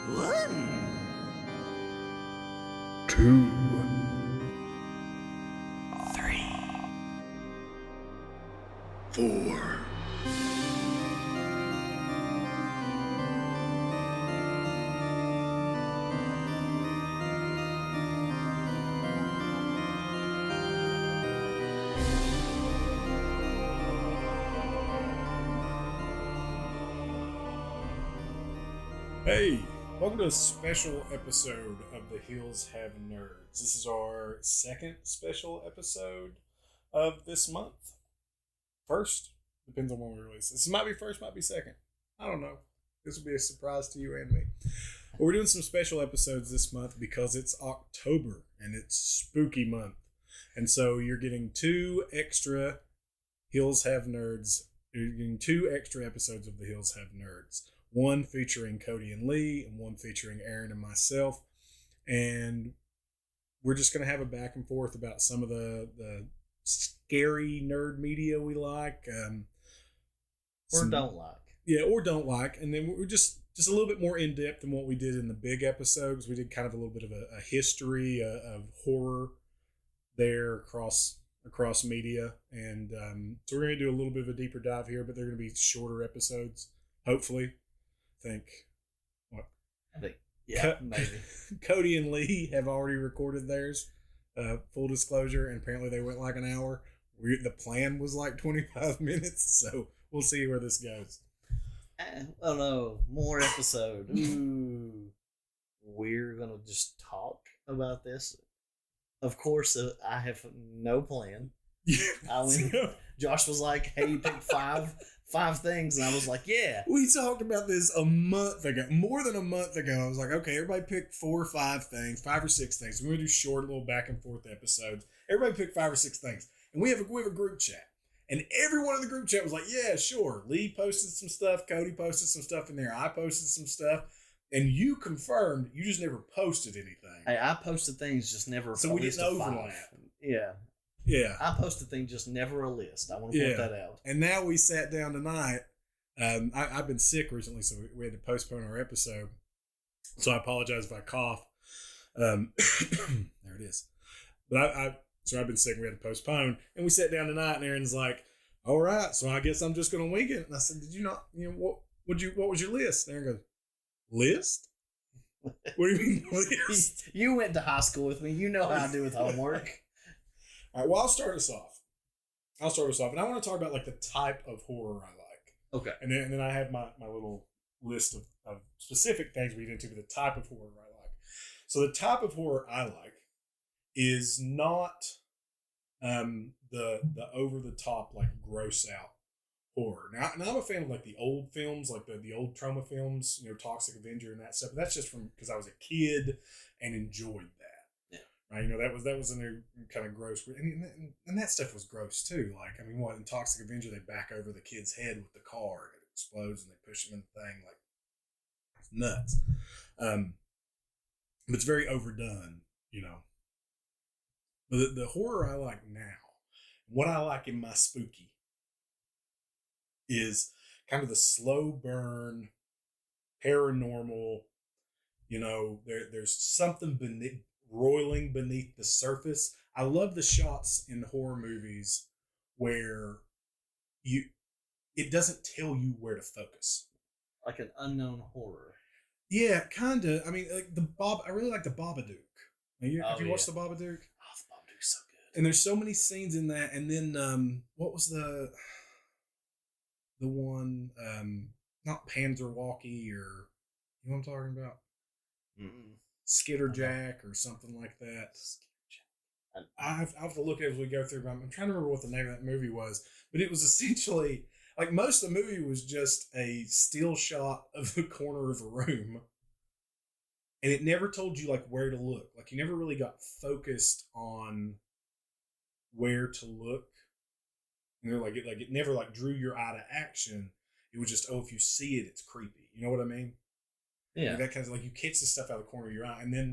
1, 2, 3, 4. Hey, welcome to a special episode of the Hills Have Nerds. This is our second special episode of this month. First, depends on when we release. This might be first, might be second. I don't know. This will be a surprise to you and me. But we're doing some special episodes this month because it's October and it's spooky month. And so you're getting two extra Hills Have Nerds. You're getting two extra episodes of the Hills Have Nerds. One featuring Cody and Lee, and one featuring Aaron and myself. And we're just going to have a back and forth about some of the scary nerd media we like. Or don't like. Yeah, or don't like. And then we're just a little bit more in-depth than what we did in the big episodes. We did kind of a little bit of a history of horror there across media. And so we're going to do a little bit of a deeper dive here, but they're going to be shorter episodes, hopefully. Maybe. Cody and Lee have already recorded theirs. Full disclosure, and apparently they went like an hour. The plan was like 25 minutes, so we'll see where this goes. Oh no, more episode. Ooh. We're gonna just talk about this. Of course, I have no plan. Josh was like, "Hey, pick five things," and I was like, "Yeah." We talked about this a month ago, more than a month ago. I was like, "Okay, everybody pick 4 or 5 things, 5 or 6 things. We're gonna do short, little back and forth episodes. Everybody pick 5 or 6 things, and we have a group chat, and everyone in the group chat was like, "Yeah, sure." Lee posted some stuff, Cody posted some stuff in there, I posted some stuff, and you confirmed you just never posted anything. Hey, I posted things, just never. So we didn't overlap. Yeah. Yeah. I posted things, just never a list. I want to point that out. And now we sat down tonight. I've been sick recently, so we had to postpone our episode. So I apologize if I cough. There it is. But so I've been sick. We had to postpone, and we sat down tonight. And Aaron's like, "All right, so I guess I'm just going to wing it." And I said, "Did you not? What was your list?" And Aaron goes, "List? What do you mean list?" You went to high school with me. You know how I do with homework. All right, well, I'll start us off. And I want to talk about like the type of horror I like. Okay. And then I have my little list of specific things we get into, but the type of horror I like. So the type of horror I like is not the over the top, like gross out horror. Now I'm a fan of like the old films, like the old trauma films, Toxic Avenger and that stuff. But that's just from because I was a kid and enjoyed that. Right, that was in there kind of gross, and that stuff was gross too. Like, I mean, what in Toxic Avenger they back over the kid's head with the car and it explodes and they push him in the thing, like it's nuts. But it's very overdone, But the horror I like now, what I like in my spooky, is kind of the slow burn, paranormal. There's something roiling beneath the surface. I love the shots in horror movies where it doesn't tell you where to focus. Like an unknown horror. Yeah, kind of. I mean, like I really like the Babadook. Have you watched the Babadook? Oh, the Babadook's so good. And there's so many scenes in that. And then what was the one? Not Panzerwalkie, or you know what I'm talking about? Mm-mm. Skitterjack or something like that. I have to look at it as we go through. I'm trying to remember what the name of that movie was, but it was essentially like most of the movie was just a still shot of the corner of a room, and it never told you like where to look. Like you never really got focused on where to look. It never like drew your eye to action. It was just, if you see it, it's creepy. You know what I mean? Yeah. Like that kind of like you catch the stuff out of the corner of your eye. And then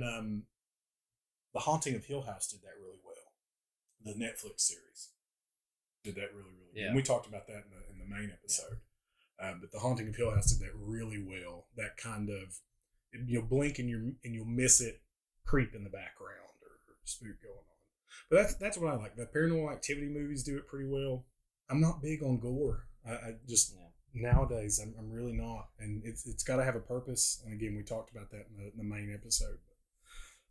The Haunting of Hill House did that really well. The Netflix series did that really, really well. And we talked about that in the main episode. But The Haunting of Hill House did that really well. That kind of you'll blink and you'll miss it creep in the background or spook going on. But that's what I like. The Paranormal Activity movies do it pretty well. I'm not big on gore. I just nowadays I'm really not, and it's got to have a purpose. And again, we talked about that in the main episode.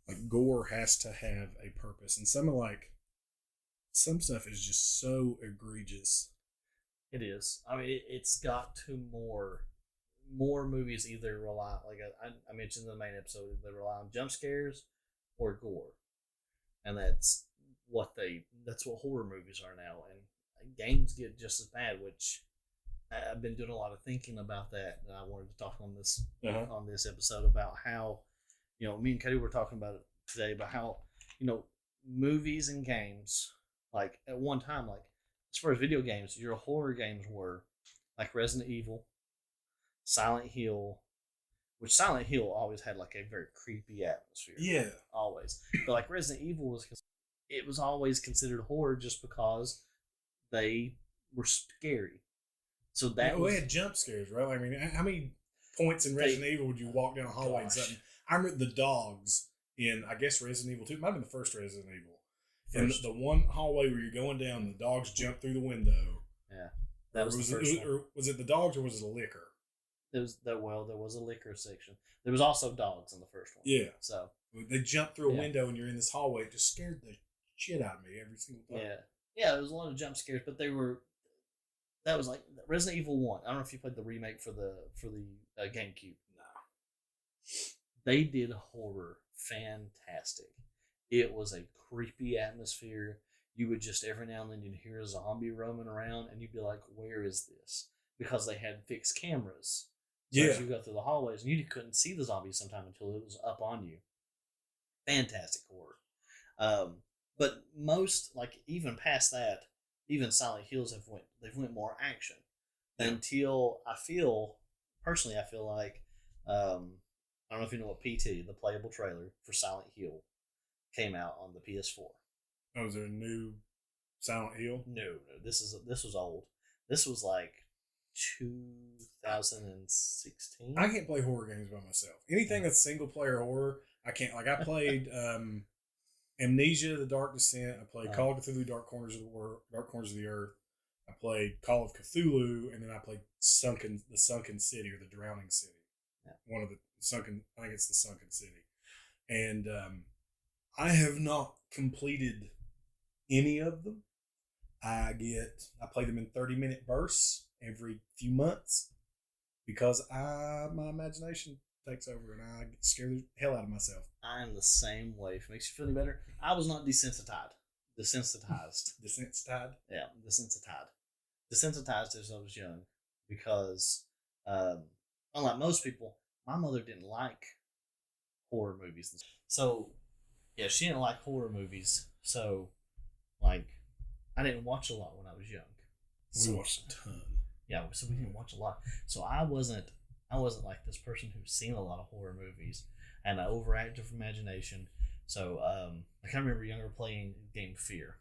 But like gore has to have a purpose, and some stuff is just so egregious. It is. I mean, it's got to more movies either rely, like I mentioned in the main episode, they rely on jump scares or gore, and that's what horror movies are now. And games get just as bad, which I've been doing a lot of thinking about that, and I wanted to talk on this on this episode about how, me and Cody were talking about it today about how, movies and games, like at one time, like as far as video games, your horror games were like Resident Evil, Silent Hill, which Silent Hill always had like a very creepy atmosphere. Yeah, always. But like Resident Evil was always considered horror just because they were scary. So we had jump scares, right? I mean, how many points in Resident Evil would you walk down a hallway and something? I remember the dogs in, I guess, Resident Evil 2. It might have been the first Resident Evil. And the one hallway where you're going down, the dogs jump through the window. Yeah, that was the first one. Or was it the dogs or was it the liquor? There was a liquor section. There was also dogs in the first one. Yeah. So they jump through a window and you're in this hallway. It just scared the shit out of me every single time. Yeah. Yeah, there was a lot of jump scares, but that was like Resident Evil 1. I don't know if you played the remake for the GameCube. No. They did horror fantastic. It was a creepy atmosphere. You would just every now and then you'd hear a zombie roaming around and you'd be like, where is this? Because they had fixed cameras. So as you go through the hallways, and you couldn't see the zombies sometime until it was up on you. Fantastic horror. But most, like even past that, even Silent Hills they've went more action. Until I feel like I don't know if you know what PT, the playable trailer for Silent Hill, came out on the PS4. Oh, is there a new Silent Hill? No. This was old. This was like 2016. I can't play horror games by myself. Anything that's single player horror, I can't. Like I played Amnesia: The Dark Descent. I played Call of Cthulhu: Dark Corners of the Earth. I played Call of Cthulhu, and then I played the Sunken City or the Drowning City. Yeah. One of the sunken. I think it's the Sunken City, and I have not completed any of them. I play them in 30-minute bursts every few months because my imagination takes over and I get scared the hell out of myself. I am the same way. If it makes you feel any better, I was not desensitized. Desensitized? Yeah, desensitized. Desensitized as I was young because, unlike most people, my mother didn't like horror movies. So, yeah, she didn't like horror movies. So, like, I didn't watch a lot when I was young. We watched a ton. Yeah, so we didn't watch a lot. So I wasn't like this person who's seen a lot of horror movies and an overactive imagination. So I can remember younger playing game Fear.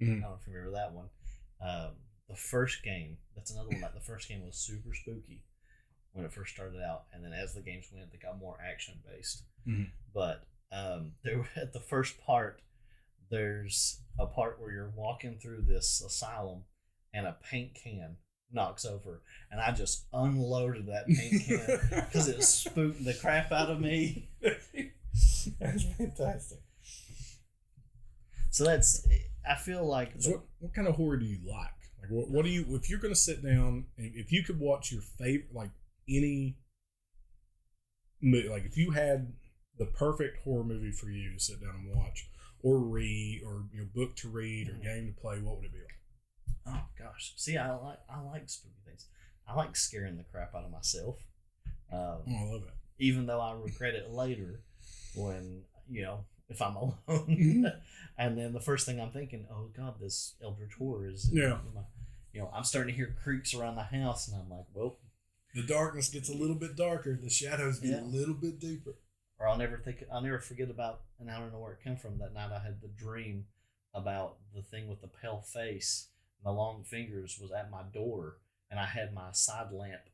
Mm-hmm. I don't know if you remember that one. The first game, that's another one. Like the first game was super spooky when it first started out, and then as the games went, they got more action based. Mm-hmm. But at the first part, there's a part where you're walking through this asylum, and a paint can knocks over, and I just unloaded that paint can because it spooked the crap out of me. That's fantastic. So I feel like so what kind of horror do you like? Like what do you, if you're going to sit down, if you could watch your favorite, like any movie, like if you had the perfect horror movie for you to sit down and watch or read, or book to read or game to play, what would it be like? Oh gosh, see, I like spooky things. I like scaring the crap out of myself. I love it. Even though I regret it later, when if I'm alone, and then the first thing I'm thinking, oh god, this eldritch horror is I'm starting to hear creaks around the house, and I'm like, well, the darkness gets a little bit darker, the shadows get a little bit deeper. Or I'll never forget about, and I don't know where it came from. That night I had the dream about the thing with the pale face. The long fingers was at my door, and I had my side lamp.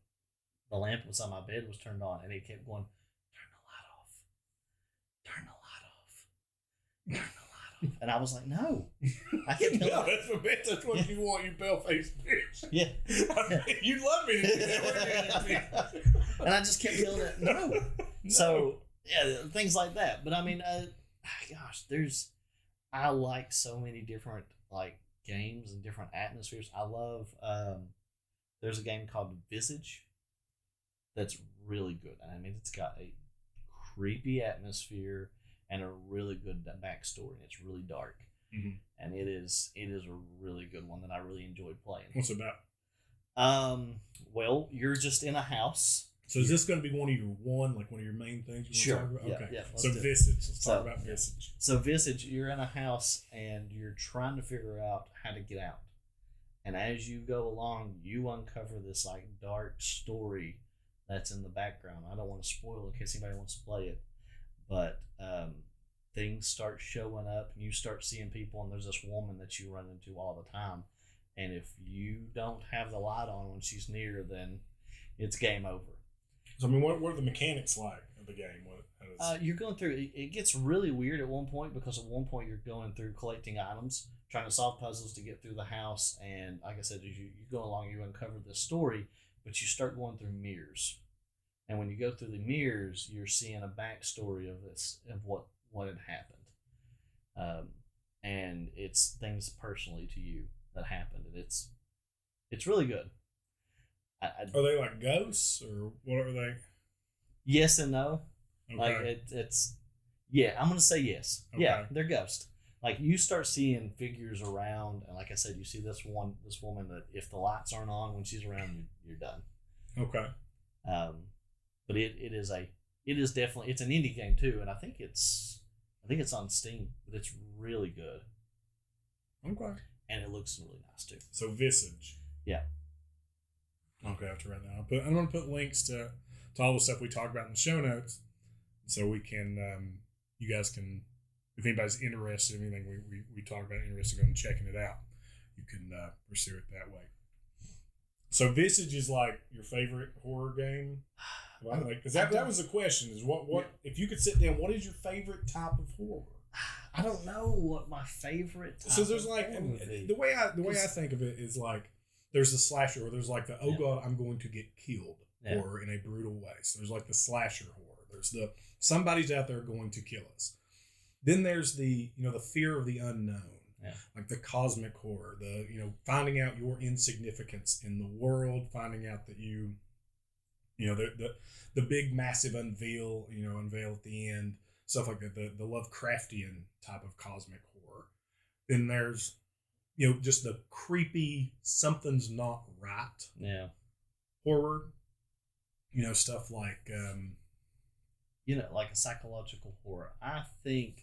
The lamp was on my bed was turned on, and it kept going, turn the And I was like, no. I kept telling No, that's what you want, you pale-faced bitch. Yeah. You'd love me to do that, wouldn't you? And I just kept telling it, no. So, yeah, things like that. But I mean, gosh, I like so many different, like, games and different atmospheres. I love, there's a game called Visage that's really good. I mean, it's got a creepy atmosphere and a really good backstory. It's really dark, and it is a really good one that I really enjoyed playing. What's it about? Well, you're just in a house. So is this going to be one of your main things you want to talk about? Okay. Yeah, so Visage. Let's talk about Visage. So Visage, you're in a house and you're trying to figure out how to get out. And as you go along, you uncover this like dark story that's in the background. I don't want to spoil it in case anybody wants to play it, but things start showing up and you start seeing people, and there's this woman that you run into all the time. And if you don't have the light on when she's near, then it's game over. So, I mean, what are the mechanics like of the game? You're going through, it gets really weird at one point, because at one point you're going through collecting items, trying to solve puzzles to get through the house. And like I said, as you go along, you uncover this story, but you start going through mirrors. And when you go through the mirrors, you're seeing a backstory of what had happened. And it's things personally to you that happened. And it's really good. Are they like ghosts, or what are they? Yes and no. Okay. Like it's I'm gonna say yes. Okay. Yeah, they're ghosts. Like you start seeing figures around, and like I said, you see this woman that if the lights aren't on when she's around, you're done. Okay. But it is definitely, it's an indie game too, and I think it's on Steam, but it's really good. Okay. And it looks really nice too. So Visage. Yeah. Okay, I have to write that down. I'm going to put links to all the stuff we talk about in the show notes, so we can, you guys can, if anybody's interested in anything we talk about, interested in checking it out, you can pursue it that way. So Visage is like your favorite horror game? Like, because that was the question, is what if you could sit down, what is your favorite type of horror? I don't know what my favorite type. So there's like, the way I think of it is like, there's the slasher, or there's like the, oh God, I'm going to get killed, or in a brutal way. So there's like the slasher horror. There's the, somebody's out there going to kill us. Then there's the, the fear of the unknown, like the cosmic horror, the, finding out your insignificance in the world, finding out that the big massive unveil at the end, stuff like that, the Lovecraftian type of cosmic horror. Then there's, just the creepy, something's not right horror, stuff like, like a psychological horror. I think,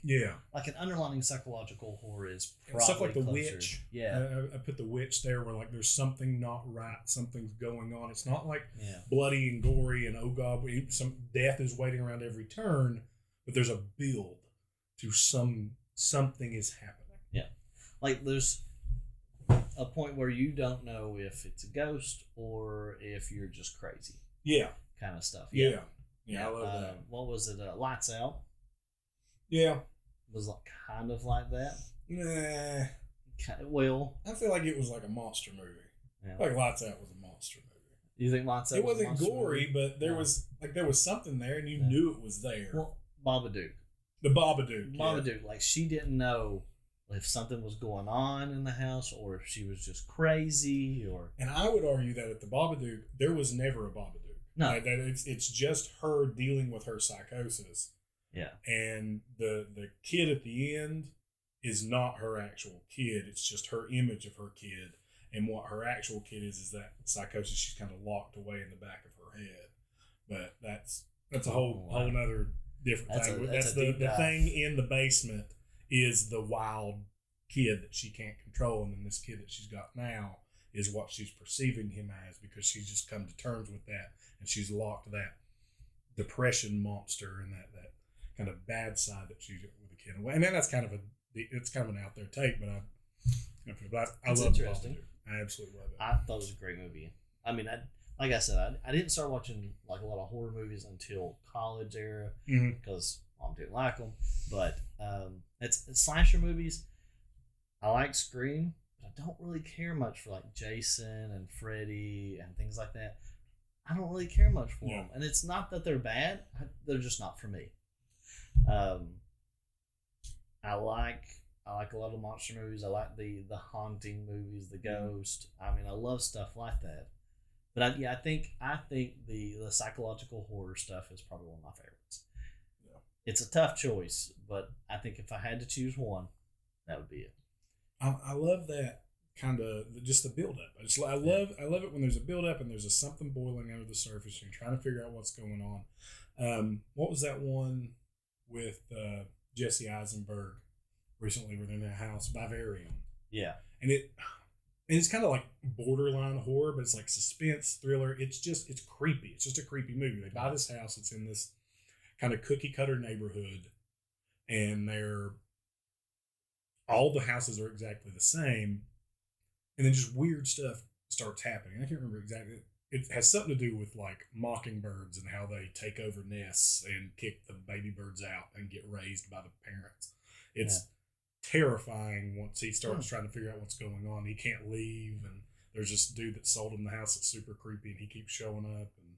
like an underlying psychological horror is probably stuff like The closer. Witch. Yeah. I put The Witch there, where like there's something not right, something's going on. It's not like bloody and gory and oh God, some death is waiting around every turn, but there's a build to something is happening. Yeah. Like there's a point where you don't know if it's a ghost or if you're just crazy. Yeah. Kind of stuff. Yeah. I love that. What was it? Lights Out? Yeah. It was like kind of like that. Nah. Well, I feel like it was like a monster movie. Yeah. Like Lights Out was a monster movie. You think Lights Out was a monster gory, movie? but there was something there, and you knew it was there. Well, Babadook. The Babadook. Babadook. Like she didn't know if something was going on in the house, or if she was just crazy, or. And I would argue that at the Babadook, there was never a Babadook. No, that it's just her dealing with her psychosis. Yeah, and the kid at the end is not her actual kid. It's just her image of her kid, and what her actual kid is that psychosis she's kind of locked away in the back of her head. But that's a whole nother different thing. That's the thing in the basement is the wild kid that she can't control, and then this kid that she's got now is what she's perceiving him as, because she's just come to terms with that, and she's locked that depression monster and that kind of bad side that she's with the kid. And then that's kind of an out there take, but I love it. I absolutely love it. I thought it was a great movie. I mean, like I said, I didn't start watching like a lot of horror movies until college era, because Mom didn't like them, but it's slasher movies. I like Scream, but I don't really care much for like Jason and Freddy and things like that. I don't really care much for them, and it's not that they're bad; they're just not for me. I like a lot of monster movies. I like the haunting movies, the ghost. I mean, I love stuff like that. But I think the psychological horror stuff is probably one of my favorites. Yeah. It's a tough choice, but I think if I had to choose one, that would be it. I love that kind of just the build up. I love it when there's a build up and there's something boiling under the surface and you're trying to figure out what's going on. What was that one with Jesse Eisenberg recently where they're in a house, Vivarium? Yeah. And it's kind of like borderline horror, but it's like suspense, thriller. It's creepy. It's just a creepy movie. They buy this house. It's in this kind of cookie cutter neighborhood, and all the houses are exactly the same, and then just weird stuff starts happening. I can't remember exactly. It has something to do with like mockingbirds and how they take over nests and kick the baby birds out and get raised by the parents. It's terrifying once he starts trying to figure out what's going on. He can't leave, and there's this dude that sold him the house that's super creepy, and he keeps showing up, and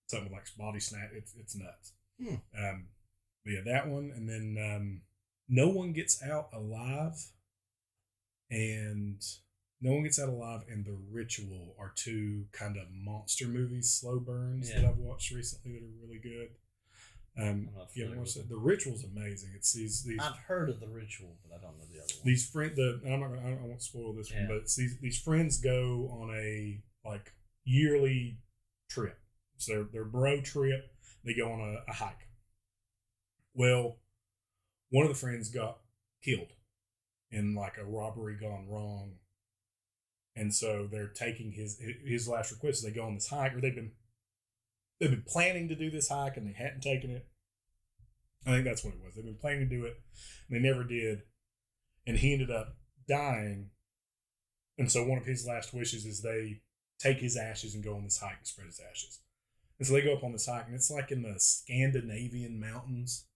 something like body snatch. It's nuts. But yeah, that one, and then No One Gets Out Alive, and The Ritual are two kind of monster movies, slow burns that I've watched recently that are really good. The Ritual's amazing. It's these. I've heard of The Ritual, but I don't know the other one. These friends, I won't spoil this one, but it's these friends go on a like yearly trip. It's their bro trip. They go on a hike. Well, one of the friends got killed in like a robbery gone wrong, and so they're taking his last request. They go on this hike, or they've been planning to do this hike and they hadn't taken it. I think that's what it was. They've been planning to do it and they never did. And he ended up dying. And so one of his last wishes is they take his ashes and go on this hike and spread his ashes. And so they go up on this hike, and it's like in the Scandinavian mountains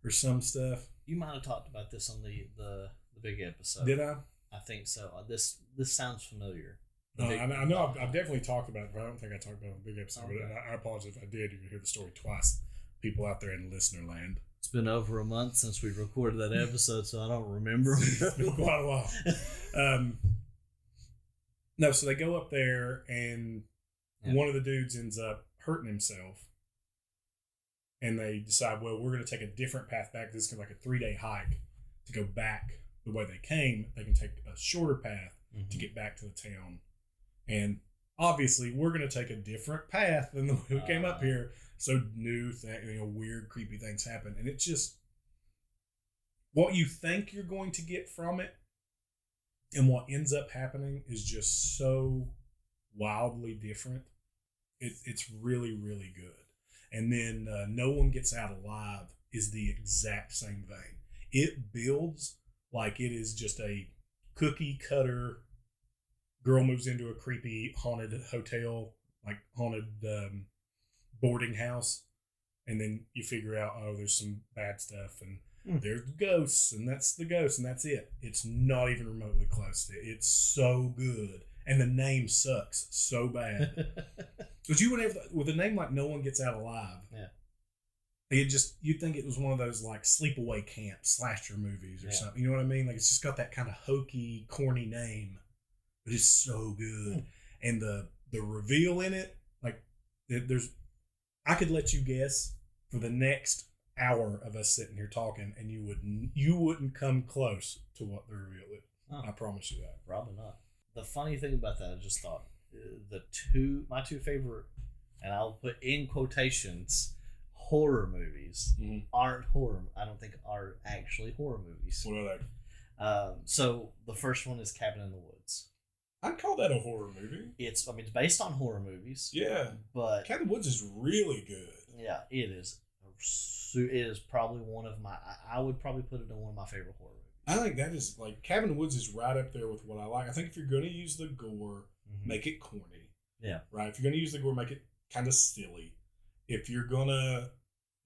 or some stuff. You might have talked about this on the big episode. Did I? I think so. This sounds familiar. I know I've definitely talked about it, but I don't think I talked about it on the big episode. Okay. But I apologize if I did. You can hear the story twice. People out there in listener land. It's been over a month since we recorded that episode, so I don't remember. It's been quite a while. No, so they go up there, and one of the dudes ends up hurting himself. And they decide, well, we're going to take a different path back. This is like a 3-day hike to go back the way they came. They can take a shorter path to get back to the town. And obviously, we're going to take a different path than the way we came up here. So weird, creepy things happen. And it's just what you think you're going to get from it and what ends up happening is just so wildly different. It's really, really good. And then No One Gets Out Alive is the exact same thing. It builds like it is just a cookie cutter. Girl moves into a creepy haunted hotel, like haunted boarding house. And then you figure out, there's some bad stuff. And there's ghosts, and that's the ghost, and that's it. It's not even remotely close to it. It's so good. And the name sucks so bad. Because you would have, with a name like No One Gets Out Alive, you'd think it was one of those like sleepaway camp slasher movies or something. You know what I mean? Like it's just got that kind of hokey, corny name, but it's so good. And the reveal in it, like I could let you guess for the next hour of us sitting here talking, and you wouldn't come close to what the reveal is. Oh. I promise you that. Probably not. The funny thing about that, I just thought my two favorite, and I'll put in quotations, horror movies aren't horror. I don't think are actually horror movies. What are they? So the first one is Cabin in the Woods. I'd call that a horror movie. It's based on horror movies. Yeah, but Cabin in the Woods is really good. Yeah, it is. It is probably one of my. I would probably put it in one of my favorite horror movies. I think that is like Cabin in the Woods is right up there with what I like. I think if you're going to use the gore, make it corny. Yeah. Right. If you're going to use the gore, make it kind of silly. If you're gonna,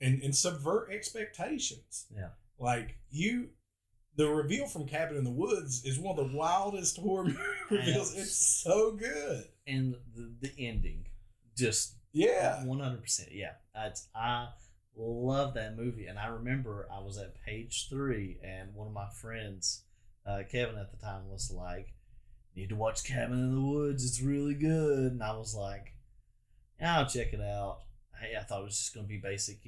and subvert expectations. Yeah. Like the reveal from Cabin in the Woods is one of the wildest horror movie reveals. It's so good. And the ending, just 100%. Yeah, I love that movie. And I remember I was at page 3, and one of my friends, Kevin at the time, was like, "Need to watch Cabin in the Woods. It's really good." And I was like, "Yeah, I'll check it out." Hey, I thought it was just gonna be basic,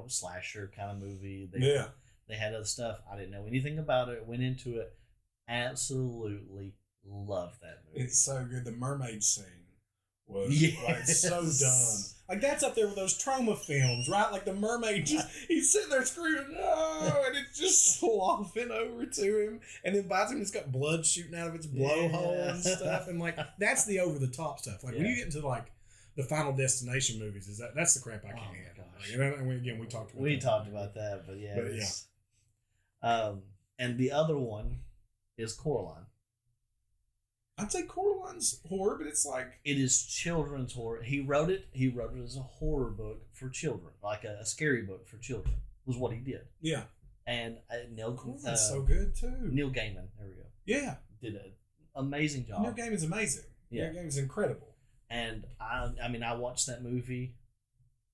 slasher kind of movie. They had other stuff. I didn't know anything about it. Went into it. Absolutely loved that movie. It's so good. The mermaid scene was so done. Like, that's up there with those trauma films, right? Like, the mermaid, he's sitting there screaming, "No!" And it's just sloughing over to him. And then by the time it's got blood shooting out of its blowhole and stuff. And, like, that's the over-the-top stuff. Like, when you get into, like, the Final Destination movies, that's the crap I can't handle. Like, and we talked about that. But yeah. And the other one is Coraline. I'd say Coraline's horror, but it's like, it is children's horror. He wrote it as a horror book for children, like a scary book for children, was what he did. Yeah. And Coraline's so good too. Neil Gaiman, there we go. Yeah. Did an amazing job. Neil Gaiman's amazing. Yeah. Neil Gaiman's incredible. And I watch that movie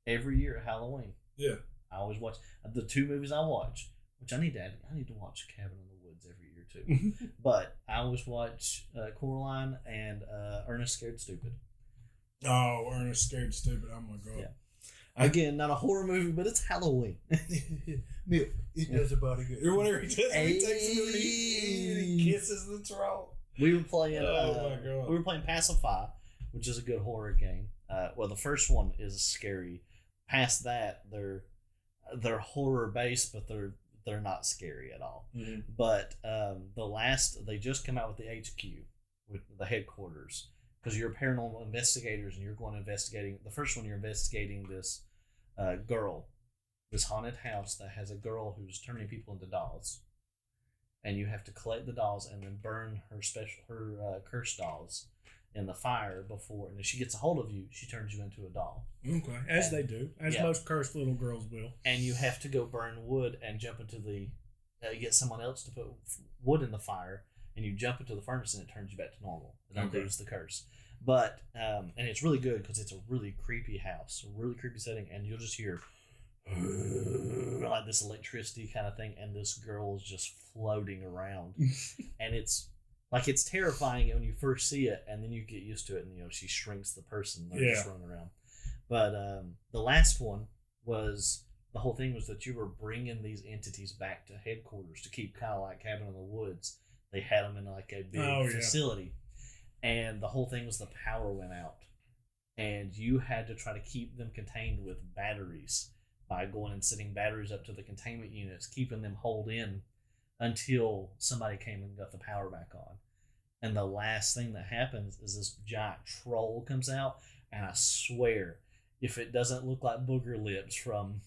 every year at Halloween. Yeah. I always watch the 2 movies I watch, which I need to watch Cabin in the Woods every year too. But I always watch Coraline and Ernest Scared Stupid. Oh, Ernest Scared Stupid! Oh my god! Yeah. Again, not a horror movie, but it's Halloween. It does a body good. Or whatever he does, he takes him and he kisses the troll. We were playing. Oh my god! We were playing Pacify, which is a good horror game. Well, the first one is scary. Past that, they're horror based, but they're not scary at all. Mm-hmm. But they just come out with the HQ, with the headquarters, because you're paranormal investigators and you're going investigating. The first one, you're investigating this girl, this haunted house that has a girl who's turning people into dolls, and you have to collect the dolls and then burn her cursed dolls in the fire before, and if she gets a hold of you, she turns you into a doll. Okay, they do, most cursed little girls will. And you have to go burn wood and jump into the get someone else to put wood in the fire, and you jump into the furnace and it turns you back to normal. It undoes the curse. But and it's really good because it's a really creepy house, a really creepy setting, and you'll just hear like this electricity kind of thing, and this girl is just floating around, and it's terrifying when you first see it, and then you get used to it, and she shrinks the person just running around. But the last one was, the whole thing was that you were bringing these entities back to headquarters to keep, kind of like Cabin in the Woods. They had them in like a big facility, and the whole thing was the power went out, and you had to try to keep them contained with batteries by going and setting batteries up to the containment units, keeping them holed in until somebody came and got the power back on. And the last thing that happens is this giant troll comes out, and I swear, if it doesn't look like Booger Lips from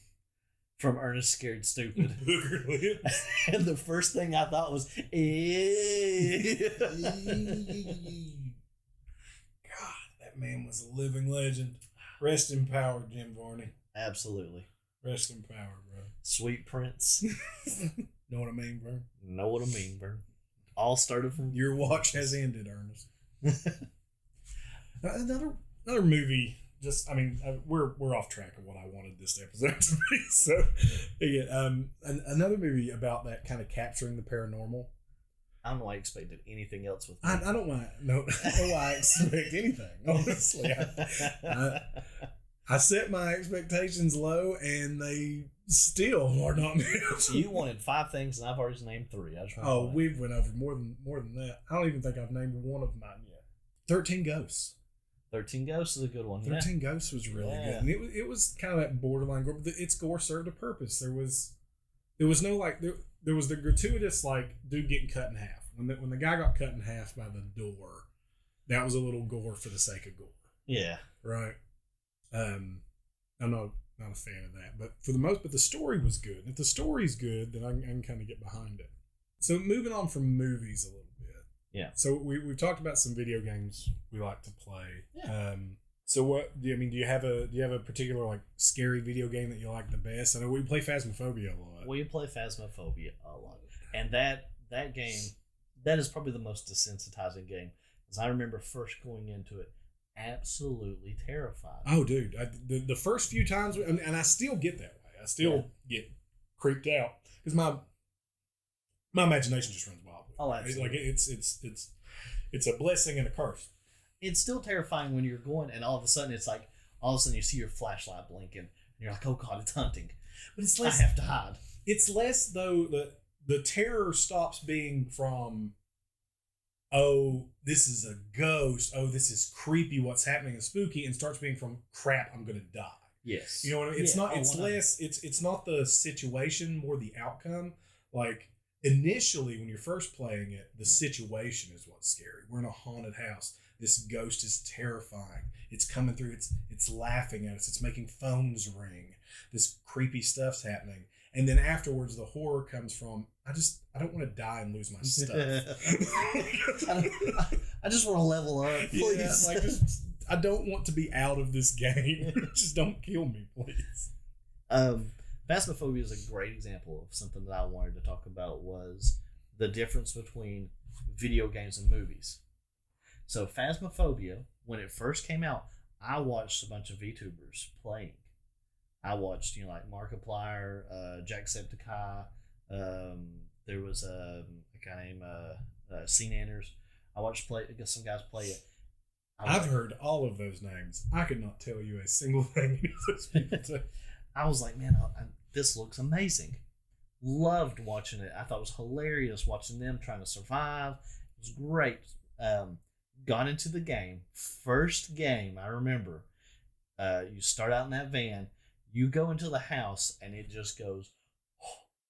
Ernest Scared Stupid. Booger Lips. And the first thing I thought was, God, that man was a living legend. Rest in power, Jim Varney. Absolutely. Rest in power, bro. Sweet Prince. Know what I mean, Vern? Know what I mean, Vern. All started from... Your watch has ended, Ernest. Another movie, we're off track of what I wanted this episode to be. So, another movie about that kind of capturing the paranormal. I don't know why I expected anything else with I don't know why I expect anything, honestly. I set my expectations low, and they still are not met. You wanted 5 things, and I've already named 3. We've went over more than that. I don't even think I've named one of mine yet. 13 Ghosts. 13 Ghosts is a good one. 13 Ghosts was really good, and it was kind of that borderline gore. But its gore served a purpose. There was no there was the gratuitous dude getting cut in half. When the guy got cut in half by the door, that was a little gore for the sake of gore. Yeah. Right. I'm not a fan of that, but for the most, but the story was good. If the story's good, then I can kind of get behind it. So moving on from movies a little bit. Yeah. So we've talked about some video games we like to play. Yeah. So what do you have a particular like scary video game that you like the best? I know we play Phasmophobia a lot. We play Phasmophobia a lot, and that game, that is probably the most desensitizing game. Because I remember first going into it, absolutely terrified. Oh, dude, the first few times, and I still get that way. I still get creeped out because my imagination just runs wild. Oh, absolutely. Like it's a blessing and a curse. It's still terrifying when you're going, and all of a sudden it's like all of a sudden you see your flashlight blinking, and you're like, "Oh God, it's hunting!" But it's less. I have to hide. It's less though. The terror stops being from, oh, this is a ghost. Oh, this is creepy. What's happening is spooky, and starts being from, crap, I'm gonna die. Yes. You know what I mean? It's not. It's less. It's not the situation, more the outcome. Like initially, when you're first playing it, the situation is what's scary. We're in a haunted house. This ghost is terrifying. It's coming through. It's laughing at us. It's making phones ring. This creepy stuff's happening. And then afterwards, the horror comes from, I don't want to die and lose my stuff. I just want to level up. Please. Yeah, like I don't want to be out of this game. Just don't kill me, please. Phasmophobia is a great example of something that I wanted to talk about, was the difference between video games and movies. So Phasmophobia, when it first came out, I watched a bunch of VTubers playing. I watched, like Markiplier, Jacksepticeye. There was a guy named CNanners. I watched some guys play it. I've heard all of those names. I could not tell you a single thing those people do. I was like, man, this looks amazing. Loved watching it. I thought it was hilarious watching them trying to survive. It was great. Got into the game. First game, I remember. You start out in that van. You go into the house, and it just goes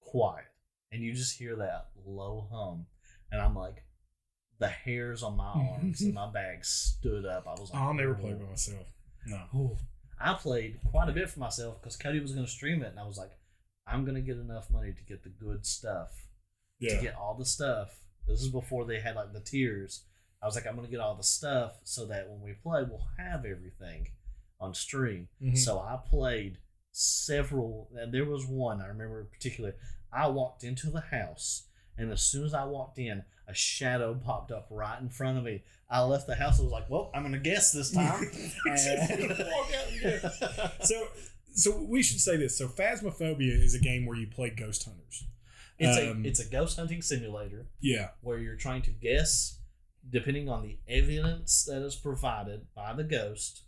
quiet. And you just hear that low hum. And I'm like, the hairs on my arms and my back stood up. I was like, I'll never play by myself. No. Ooh. I played quite a bit for myself because Cody was going to stream it. And I was like, I'm going to get enough money to get the good stuff. Yeah. To get all the stuff. This is before they had like the tiers. I was like, I'm going to get all the stuff so that when we play, we'll have everything on stream. Mm-hmm. So I played several, and there was one I remember particularly. I walked into the house, and as soon as I walked in, a shadow popped up right in front of me. I left the house. I was like, well, I'm going to guess this time. So we should say this. So Phasmophobia is a game where you play ghost hunters. It's a ghost hunting simulator. Yeah. Where you're trying to guess, depending on the evidence that is provided by the ghost,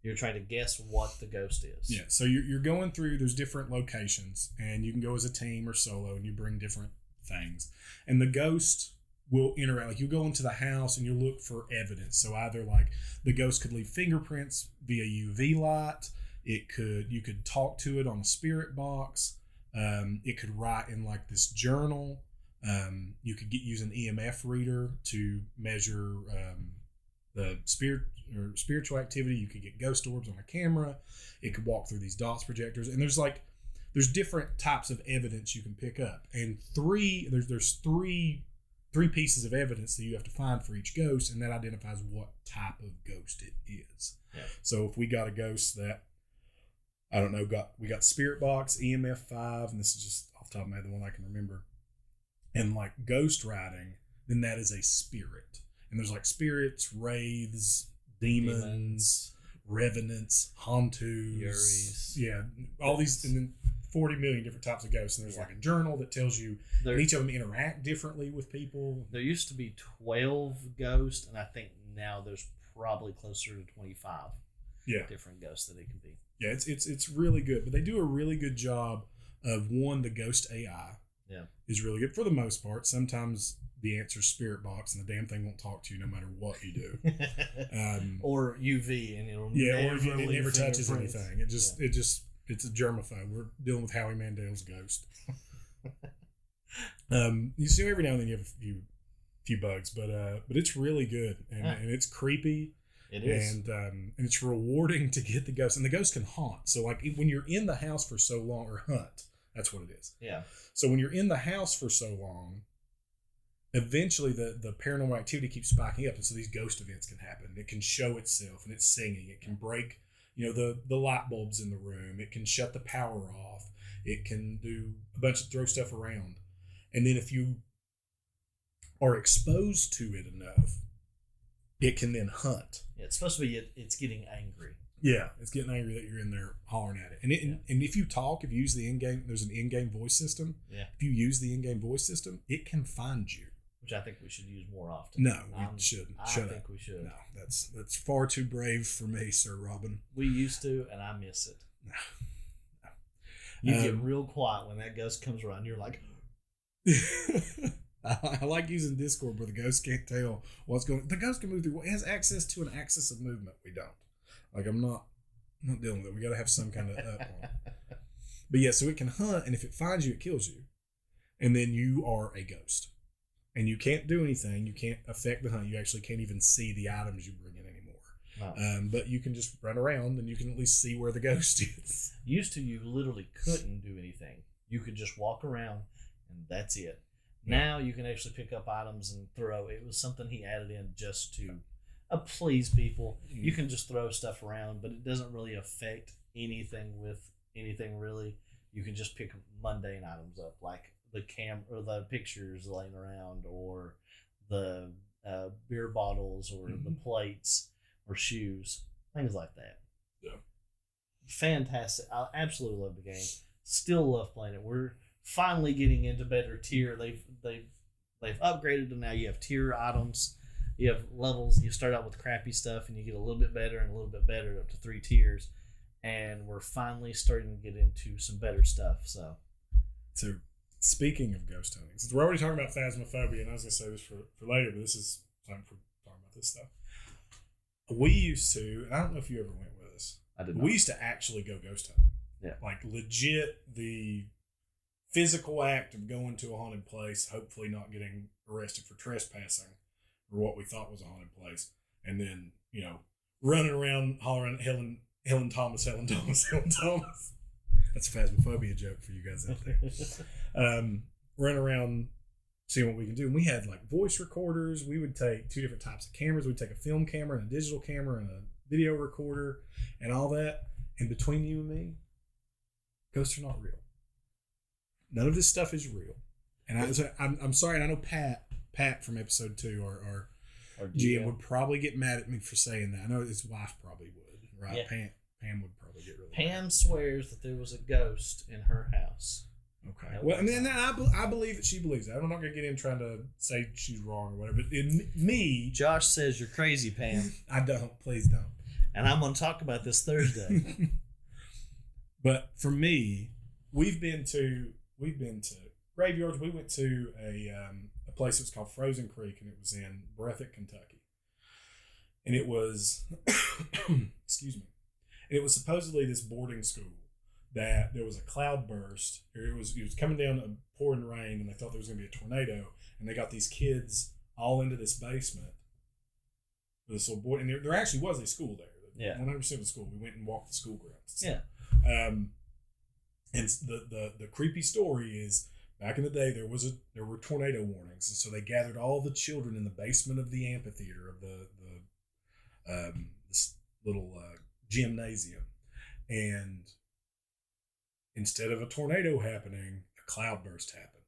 you're trying to guess what the ghost is. Yeah, so you're going through, there's different locations, and you can go as a team or solo, and you bring different things. And the ghost will interact. Like, you go into the house, and you look for evidence. So either, like, the ghost could leave fingerprints via UV light. You could talk to it on a spirit box. It could write in, like, this journal. You could use an EMF reader to measure the spirit or spiritual activity. You could get ghost orbs on a camera. It could walk through these dots projectors, and there's different types of evidence you can pick up. And there's three pieces of evidence that you have to find for each ghost, and that identifies what type of ghost it is. Yeah. So if we got a ghost that, I don't know, we got spirit box, EMF 5, and this is just off the top of my head the one I can remember, and like ghost writing, then that is a spirit. And there's like spirits, wraiths, demons, revenants, hantus, Yuris. Yeah, all these, and then 40 million different types of ghosts. And there's like a journal that tells you, and each of them interact differently with people. There used to be 12 ghosts, and I think now there's probably closer to 25 different ghosts that it can be. Yeah, it's really good. But they do a really good job of, one, the ghost AI is really good for the most part. Sometimes the answer's spirit box, and the damn thing won't talk to you no matter what you do. Or UV, and or it never touches anything. It's a germaphobe. We're dealing with Howie Mandel's ghost. You see, every now and then you have a few bugs, but it's really good, and it's creepy. It is, and it's rewarding to get the ghost, and the ghost can haunt. So like when you're in the house for so long, or hunt, that's what it is. Yeah. So when you're in the house for so long, eventually the paranormal activity keeps spiking up, and so these ghost events can happen. It can show itself, and it's singing. It can break, the light bulbs in the room. It can shut the power off. It can do a bunch of throw stuff around. And then if you are exposed to it enough, it can then hunt. Yeah, it's supposed to be it's getting angry. Yeah, it's getting angry that you're in there hollering at it. And if you talk, if you use the in-game, there's an in-game voice system. Yeah. If you use the in-game voice system, it can find you. Which I think we should use more often. No, we shouldn't. I think we should. No, that's far too brave for me, Sir Robin. We used to, and I miss it. No. You get real quiet when that ghost comes around. You're like... I like using Discord where the ghost can't tell what's going on. The ghost can move through. It has access to an axis of movement. We don't. Like, I'm not dealing with it. We got to have some kind of up on. But yeah, so it can hunt, and if it finds you, it kills you. And then you are a ghost. And you can't do anything. You can't affect the hunt. You actually can't even see the items you bring in anymore. No. But you can just run around, and you can at least see where the ghost is. Used to, you literally couldn't do anything. You could just walk around, and that's it. Now you can actually pick up items and throw. It was something he added in just to please people. You can just throw stuff around, but it doesn't really affect anything with anything really. You can just pick mundane items up, like the or the pictures laying around, or the beer bottles, or the plates, or shoes, things like that. Yeah, fantastic. I absolutely love the game. Still love playing it. We're finally getting into better tier. They've upgraded to now you have tier items. You have levels. You start out with crappy stuff and you get a little bit better and a little bit better up to 3 tiers. And we're finally starting to get into some better stuff. So speaking of ghost hunting, since we're already talking about phasmophobia, and I was going to say this for later, but this is time for talking about this stuff. We used to, and I don't know if you ever went with us. I did not. We used to actually go ghost hunting. Yeah. Like legit the physical act of going to a haunted place, hopefully not getting arrested for trespassing or what we thought was a haunted place, and then, running around hollering Helen Thomas. That's a phasmophobia joke for you guys out there. Run around, seeing what we can do. And we had like voice recorders. We would take 2 different types of cameras. We'd take a film camera and a digital camera and a video recorder and all that. And between you and me, ghosts are not real. None of this stuff is real. And I'm sorry, and I know Pat from episode 2, our GM would probably get mad at me for saying that. I know his wife probably would, right? Yeah. Pam would probably get really Pam mad. swears that there was a ghost in her house. Okay. Well, I mean, I believe that she believes that. I'm not going to get in trying to say she's wrong or whatever. But me, Josh says you're crazy, Pam. I don't. Please don't. And I'm going to talk about this Thursday. But for me, we've been to graveyards. We went to a place that was called Frozen Creek, and it was in Breathitt, Kentucky. And it was, excuse me, and it was supposedly this boarding school that there was a cloud burst. It was coming down a pouring rain, and they thought there was going to be a tornado, and they got these kids all into this basement with this little board. And there actually was a school there. Yeah, 100% of the school. We went and walked the school grounds. Yeah. And the creepy story is, back in the day, there were tornado warnings, and so they gathered all the children in the basement of the amphitheater of this little gymnasium, and instead of a tornado happening, a cloudburst happened,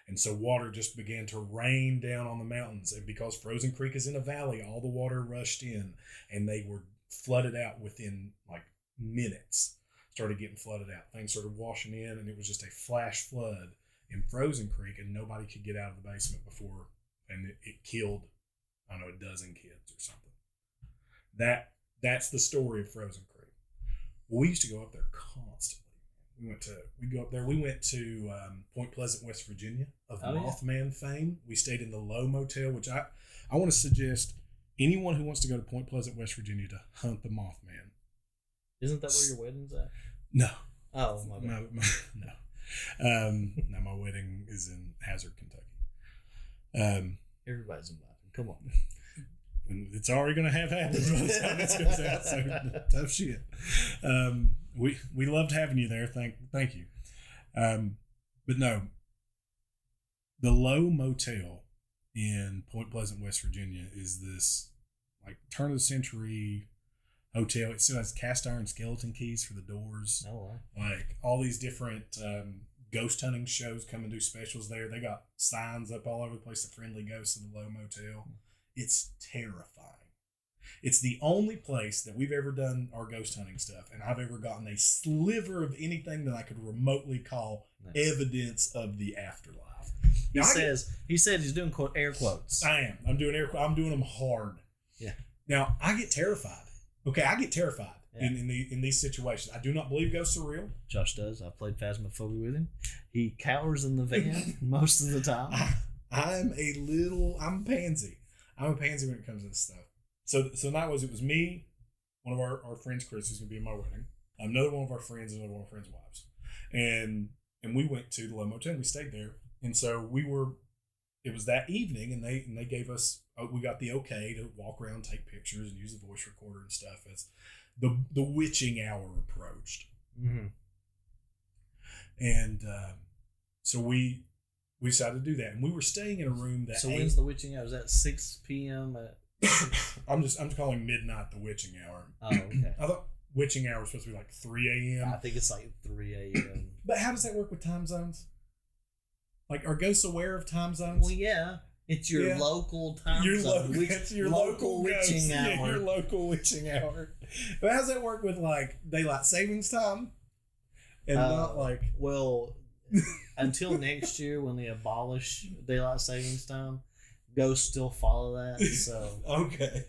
and so water just began to rain down on the mountains. And because Frozen Creek is in a valley, all the water rushed in, and they were flooded out within like minutes. Started getting flooded out. Things started washing in, and it was just a flash flood in Frozen Creek, and nobody could get out of the basement before, and it killed, I don't know, a dozen kids or something. That's the story of Frozen Creek. Well, we used to go up there constantly. We went to Point Pleasant, West Virginia, of Mothman fame. We stayed in the Lowe Motel, which I want to suggest anyone who wants to go to Point Pleasant, West Virginia, to hunt the Mothman. Isn't that where your wedding's at? No. Oh, my bad. No. No, my wedding is in Hazard, Kentucky. Everybody's invited. Come on. It's already going to have happened by the time this comes out, so tough shit. We loved having you there. Thank you. But no, the Lowe Motel in Point Pleasant, West Virginia, is this like turn of the century hotel. It still has cast iron skeleton keys for the doors. Oh, wow. Like all these different ghost hunting shows come and do specials there. They got signs up all over the place. The friendly ghosts of the Lowe Motel. It's terrifying. It's the only place that we've ever done our ghost hunting stuff, and I've ever gotten a sliver of anything that I could remotely call evidence of the afterlife. He said he's doing air quotes. I am. I'm doing I'm doing them hard. Yeah. Now I get terrified. Okay, I get terrified in these situations. I do not believe ghosts are real. Josh does. I played Phasmophobia with him. He cowers in the van most of the time. I'm a pansy. I'm a pansy when it comes to this stuff. So the night it was me, one of our friends, Chris, who's going to be in my wedding, another one of our friends, and another one of our friends' wives. And we went to the Lowe Motel and we stayed there. And so it was that evening and they gave us, we got the okay to walk around, take pictures and use the voice recorder and stuff as the witching hour approached. Mm-hmm. And so we decided to do that. And we were staying in a room that... So when's the witching hour? Is that 6 p.m.? I'm calling midnight the witching hour. Oh, okay. I thought witching hour was supposed to be like 3 a.m. I think it's like 3 a.m. But how does that work with time zones? Like, are ghosts aware of time zones? Well, yeah. It's your local time zone. It's your local witching hour. Yeah, your local witching hour. But how does that work with, like, daylight savings time? And not, like... Well, until next year when they abolish daylight savings time, ghosts still follow that, so... Okay.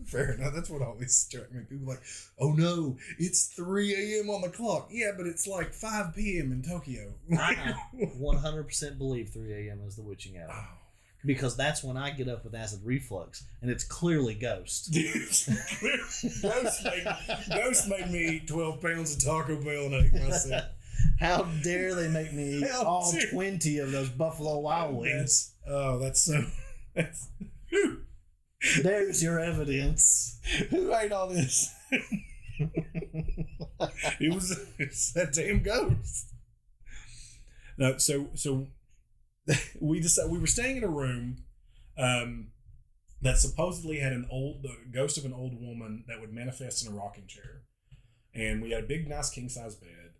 Fair enough. That's what always struck me. People are like, oh no, it's 3 a.m. on the clock. Yeah, but it's like 5 p.m. in Tokyo. I 100% believe 3 a.m. is the witching hour. Oh. Because that's when I get up with acid reflux, and it's clearly ghost. Ghost made me eat 12 pounds of Taco Bell and I ate myself. How dare they make me eat all 20 of those Buffalo Wild Wings? That's so... There's your evidence. Who ate all this? It was that damn ghost. No, so we decided we were staying in a room that supposedly had the ghost of an old woman that would manifest in a rocking chair, and we had a big, nice king-size bed,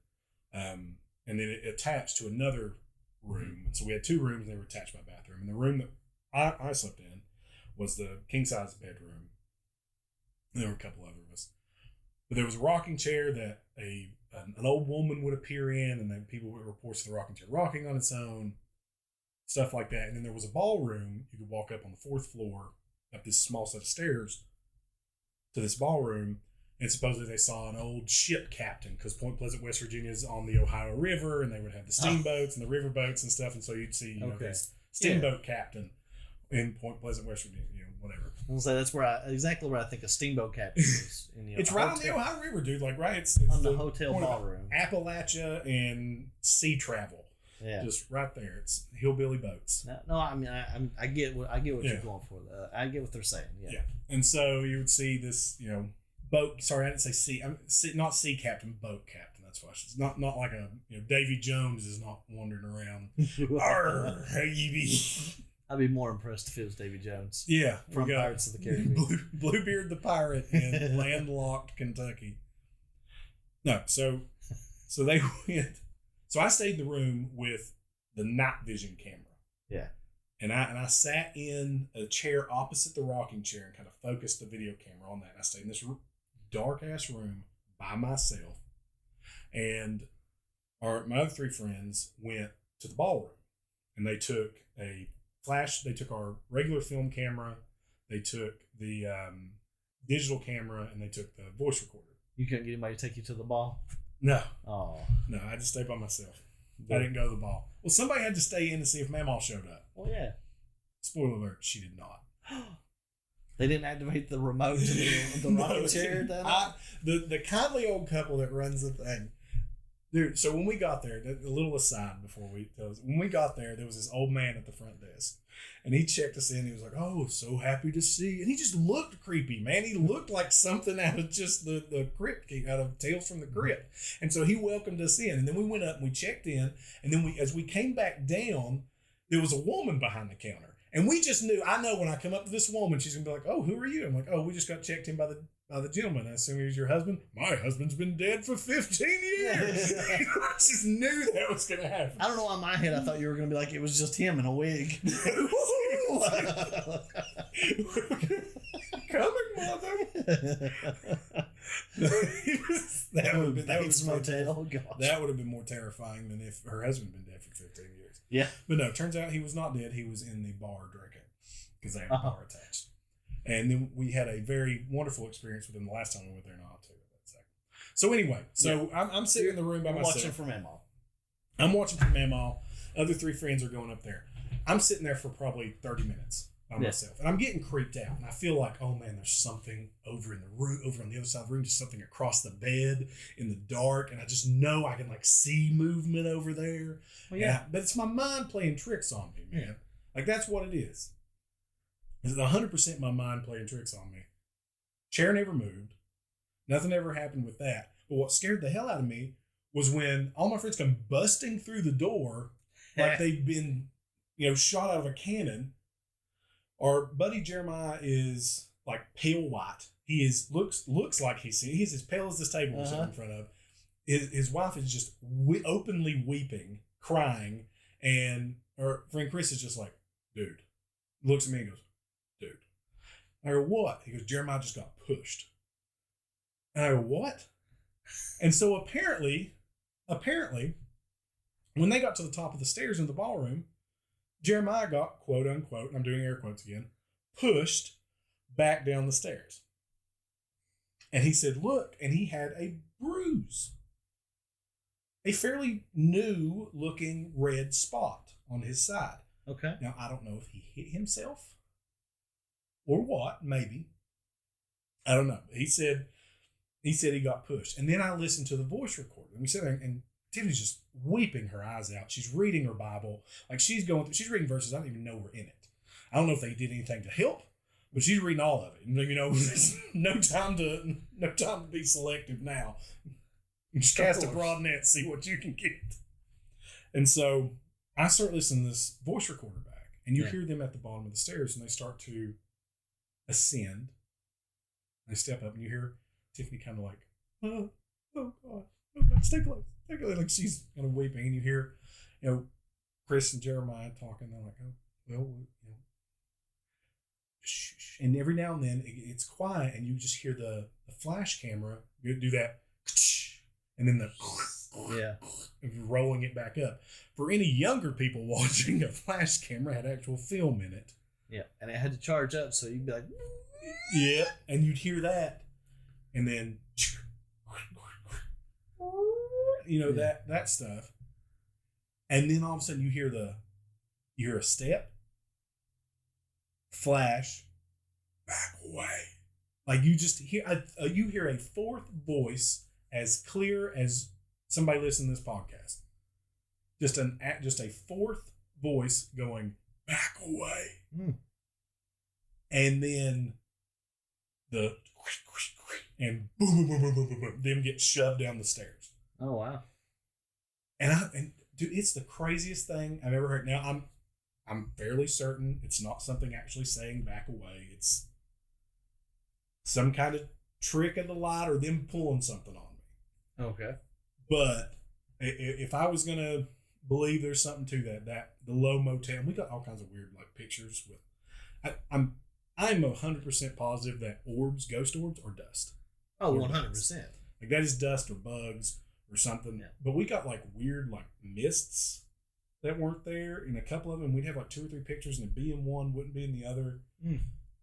and then it attached to another room. And so we had two rooms, and they were attached by a bathroom. And the room that I slept in was the king-size bedroom. There were a couple other of us. But there was a rocking chair that an old woman would appear in, and then people would report to the rocking chair rocking on its own, stuff like that. And then there was a ballroom. You could walk up on the 4th floor, up this small set of stairs to this ballroom, and supposedly they saw an old ship captain, because Point Pleasant, West Virginia is on the Ohio River, and they would have the steamboats and the river boats and stuff, and so you'd see this steamboat captain in Point Pleasant, West Virginia, whatever. I'll say that's exactly where I think a steamboat captain is. It's right on the Ohio River, dude. Like it's on the hotel ballroom. Appalachia and sea travel. Yeah, just right there. It's hillbilly boats. No, I mean I get what you're going for. I get what they're saying. Yeah. And so you would see this, boat. Sorry, I didn't say sea. Not sea captain, boat captain. That's why it's not like a Davy Jones is not wandering around. Arr, how you be? I'd be more impressed if it was Davy Jones. Yeah. From Pirates of the Caribbean. Bluebeard the pirate in landlocked Kentucky. No, so they went. So I stayed in the room with the night vision camera. Yeah. And I sat in a chair opposite the rocking chair and kind of focused the video camera on that. And I stayed in this dark ass room by myself. And my other 3 friends went to the ballroom, and they took they took our regular film camera, they took the digital camera, and they took the voice recorder. You couldn't get anybody to take you to the ball? No. Oh. No, I had to stay by myself. I didn't go to the ball. Well, somebody had to stay in to see if Mamaw showed up. Well, yeah. Spoiler alert, she did not. They didn't activate the remote to the rocking chair? The kindly old couple that runs the thing. Dude, so when we got there, a little aside before when we got there, there was this old man at the front desk, and he checked us in. He was like, "Oh, so happy to see," and he just looked creepy, man. He looked like something out of just the crypt, out of Tales from the Crypt. And so he welcomed us in, and then we went up and we checked in, and then as we came back down, there was a woman behind the counter, And we just knew. I know when I come up to this woman, she's gonna be like, "Oh, who are you?" I'm like, "Oh, we just got checked in by the gentleman. I assume he was your husband." My husband's been dead for 15 years. I just knew that was gonna happen. I don't know why in my head I thought you were gonna be like it was just him in a wig. Coming, mother. That would have been Bates Motel. Gosh. That would have been more terrifying than if her husband had been dead for 15 years. Yeah. But no, turns out he was not dead. He was in the bar drinking because they had a bar attached. And then we had a very wonderful experience with him the last time we went there, and I'll tell you about that second. So anyway, I'm sitting in the room by myself. Watching from Mamaw. I'm watching from Mamaw. Other 3 friends are going up there. I'm sitting there for probably 30 minutes by myself. And I'm getting creeped out. And I feel like, oh man, there's something over in the room, over on the other side of the room, just something across the bed in the dark. And I just know I can like see movement over there. Well, yeah. But it's my mind playing tricks on me, man. Like that's what it is. It's 100% my mind playing tricks on me. Chair never moved. Nothing ever happened with that. But what scared the hell out of me was when all my friends come busting through the door like they've been, shot out of a cannon. Our buddy Jeremiah is like pale white. He looks like he's as pale as this table we're sitting in front of. His wife is just openly weeping, crying, and our friend Chris is just like, dude, looks at me and goes, dude. I go, what? He goes, Jeremiah just got pushed. And I go, what? And so apparently, when they got to the top of the stairs in the ballroom, Jeremiah got, quote unquote, and I'm doing air quotes again, pushed back down the stairs. And he said, look, and he had a bruise. A fairly new looking red spot on his side. Okay. Now, I don't know if he hit himself or what, maybe. I don't know. He said he got pushed. And then I listened to the voice recorder. And we sat there and Tiffany's just weeping her eyes out. She's reading her Bible. Like she's reading verses I don't even know were in it. I don't know if they did anything to help, but she's reading all of it. And there's no time to be selective now. Just cast a broad net, see what you can get. And so I start listening to this voice recorder back, and you hear them at the bottom of the stairs, and they start to ascend. They step up, and you hear Tiffany kind of like, oh God, stay close. Like she's kind of weeping, and you hear, Chris and Jeremiah talking. They're like, oh, well, shh. And every now and then it's quiet, and you just hear the flash camera do that, and then the rolling it back up. For any younger people watching, a flash camera had actual film in it. Yeah, and it had to charge up, so you'd be like, yeah, and you'd hear that, and then. That stuff. And then all of a sudden you hear a step, flash, back away. Like you just hear, you hear a fourth voice as clear as somebody listening to this podcast. Just a fourth voice going, back away. And then and boom, boom, boom, boom, boom, boom, boom, them get shoved down the stairs. Oh wow! And dude, it's the craziest thing I've ever heard. Now I'm fairly certain it's not something actually saying back away. It's some kind of trick of the light or them pulling something on me. Okay. But if I was gonna believe there's something to that the Lowe Motel, we got all kinds of weird like pictures with. I'm 100% positive that ghost orbs, are dust. Oh, 100%. Like that is dust or bugs or something. Yeah. But we got like weird like mists that weren't there. In a couple of them, we'd have like 2 or 3 pictures and it'd be in one, wouldn't be in the other.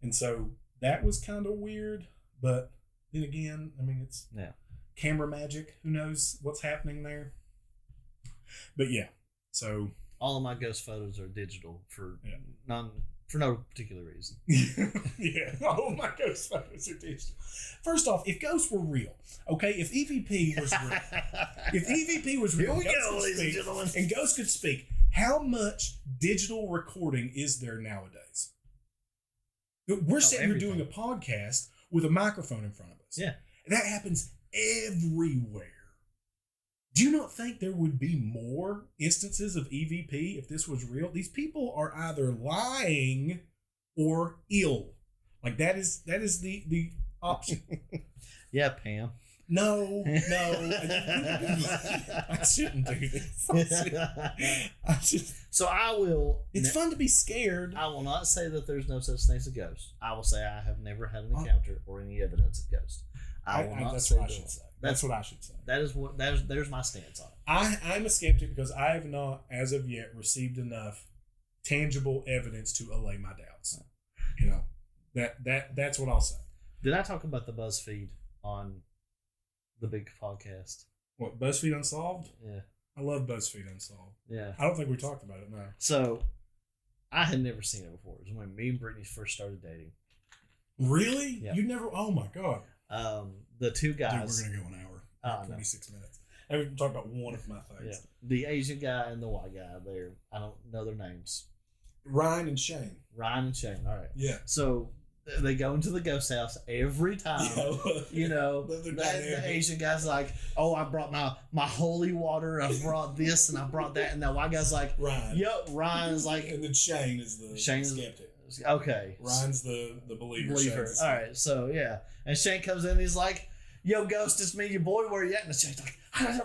And so that was kind of weird. But then again, I mean, it's camera magic. Who knows what's happening there? But so all of my ghost photos are digital for no particular reason. All my ghost photos are digital. First off, if ghosts were real, okay, if EVP was real, here we go, ladies and gentlemen, and ghosts could speak, how much digital recording is there nowadays? We're sitting here doing a podcast with a microphone in front of us. Yeah, and that happens everywhere. Do you not think there would be more instances of EVP if this was real? These people are either lying or ill. Like that is the option. Yeah, Pam. No. I shouldn't do this. So I will. It's fun to be scared. I will not say that there's no such thing as a ghost. I will say I have never had an encounter or any evidence of ghosts. I will not that's say what I should say. That's what I should say. There's my stance on it. I'm a skeptic because I have not, as of yet, received enough tangible evidence to allay my doubts. You know, that's what I'll say. Did I talk about the BuzzFeed on the big podcast? What, BuzzFeed Unsolved? Yeah. I love BuzzFeed Unsolved. Yeah. I don't think we talked about it, no. So, I had never seen it before. It was when me and Brittany first started dating. Really? Yeah. You never? Oh my God. The two guys. Dude, we're going to go an hour. 26 minutes. And we can talk about one of my things. Yeah. The Asian guy and the white guy there. I don't know their names. Ryan and Shane. Ryan and Shane. All right. Yeah. So they go into the ghost house every time. You know, the Asian guy's like, "Oh, I brought my holy water. I brought this and I brought that." And that white guy's like, Ryan. Yep. Ryan's like, and then Shane is the skeptic. Okay. Ryan's the believer. All right. So yeah, and Shane comes in. And he's like, "Yo, ghost, it's me, your boy. Where you at?" And Shane's like,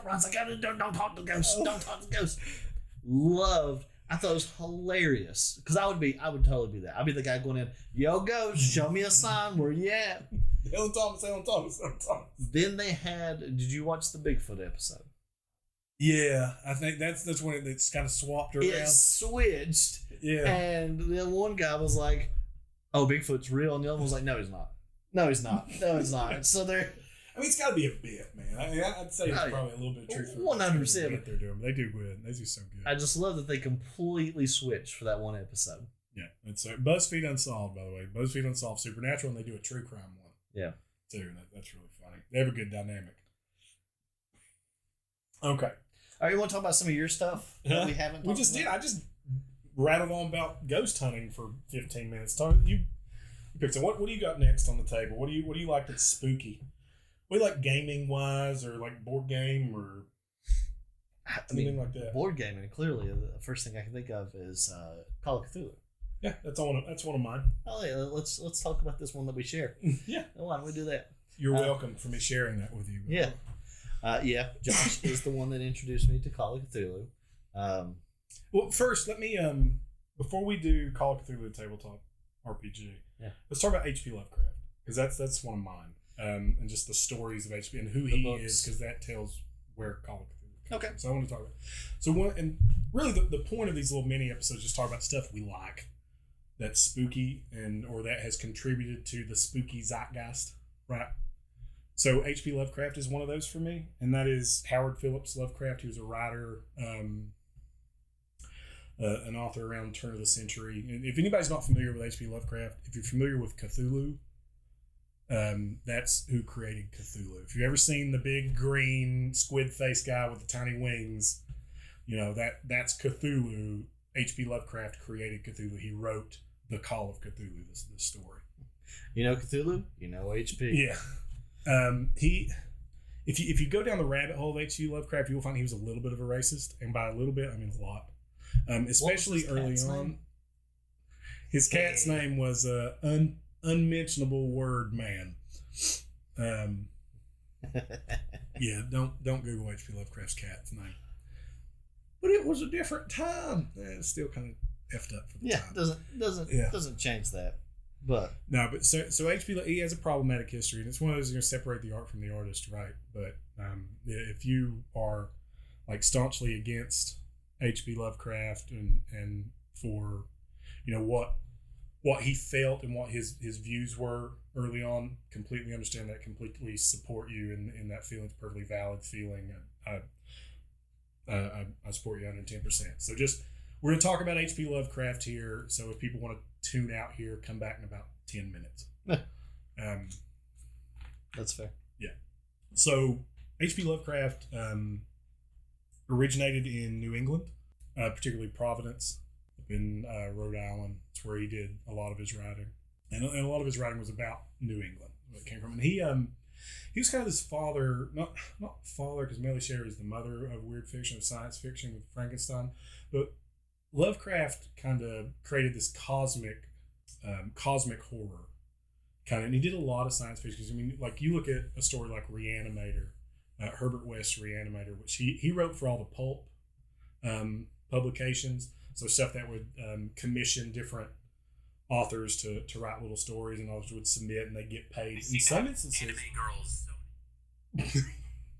Ryan's like, "Don't talk to ghosts. Don't talk to ghosts." Loved. I thought it was hilarious because I would totally be that. I'd be the guy going in, "Yo, ghost, show me a sign. Where you at?" Helen Thomas. Then they had. Did you watch the Bigfoot episode? Yeah, I think that's when it's kind of swapped around. It switched. Yeah. And the one guy was like, "Oh, Bigfoot's real," and the other one was like, "No, he's not. No, he's not. No, he's not." So they're. I mean, it's got to be a bit, man. I mean, I'd say it's probably a little bit of truth. 100%. What they're doing, but they do good. They do so good. I just love that they completely switched for that one episode. Yeah, it's BuzzFeed Unsolved, by the way. BuzzFeed Unsolved Supernatural, and they do a true crime one. Yeah, too. That's really funny. They have a good dynamic. Okay. All right, you want to talk about some of your stuff that we haven't? We just did. I just rattled on about ghost hunting for 15 minutes. You picked it. What do you got next on the table? What do you like that's spooky? What do you like gaming wise, or like board game, or anything like that? Board gaming. Clearly, the first thing I can think of is Call of Cthulhu. Yeah, that's one of mine. Oh yeah, let's talk about this one that we share. Yeah. Why don't we do that? You're welcome for me sharing that with you. Yeah. Josh is the one that introduced me to Call of Cthulhu. Well, first, let me before we do Call of Cthulhu tabletop RPG, let's talk about H.P. Lovecraft, because that's one of mine, and just the stories of H.P. and who he is, because that tells where Call of Cthulhu comes from. So I want to talk about. So one, and really the point of these little mini episodes is just talk about stuff we like, that's spooky or that has contributed to the spooky zeitgeist, right? So H.P. Lovecraft is one of those for me, and that is Howard Phillips Lovecraft. He was a writer, an author around the turn of the century. And if anybody's not familiar with H.P. Lovecraft, if you're familiar with Cthulhu, that's who created Cthulhu. If you've ever seen the big green squid face guy with the tiny wings, you know that's Cthulhu. H.P. Lovecraft created Cthulhu. He wrote the Call of Cthulhu, the story. You know Cthulhu, you know H.P. Yeah. If you go down the rabbit hole of H.P. Lovecraft, you will find he was a little bit of a racist, and by a little bit I mean a lot. Especially early on. His cat's name was unmentionable word man. Yeah, don't Google H.P. Lovecraft's cat's name. But it was a different time. It's still kind of effed up for the time. Doesn't change that. But so H.P. he has a problematic history, and it's one of those separate the art from the artist, right? But if you are like staunchly against H.P. Lovecraft and for what he felt and what his views were early on, completely understand that, completely support you in that feeling. It's a perfectly valid feeling. I support you 110%. So we're going to talk about H.P. Lovecraft here. So if people want to tune out here, come back in about 10 minutes. That's fair. Yeah. So H.P. Lovecraft originated in New England, particularly Providence, up in Rhode Island. It's where he did a lot of his writing. And a lot of his writing was about New England, where it came from. And he was kind of this father, not father, because Mary Shelley is the mother of weird fiction, of science fiction with Frankenstein, but Lovecraft kind of created this cosmic horror kind of, and he did a lot of science fiction. I mean, like you look at a story like Reanimator, Herbert West's Reanimator, which he wrote for all the pulp publications, so stuff that would commission different authors to write little stories, and authors would submit and they get paid. In some instances, anime girls.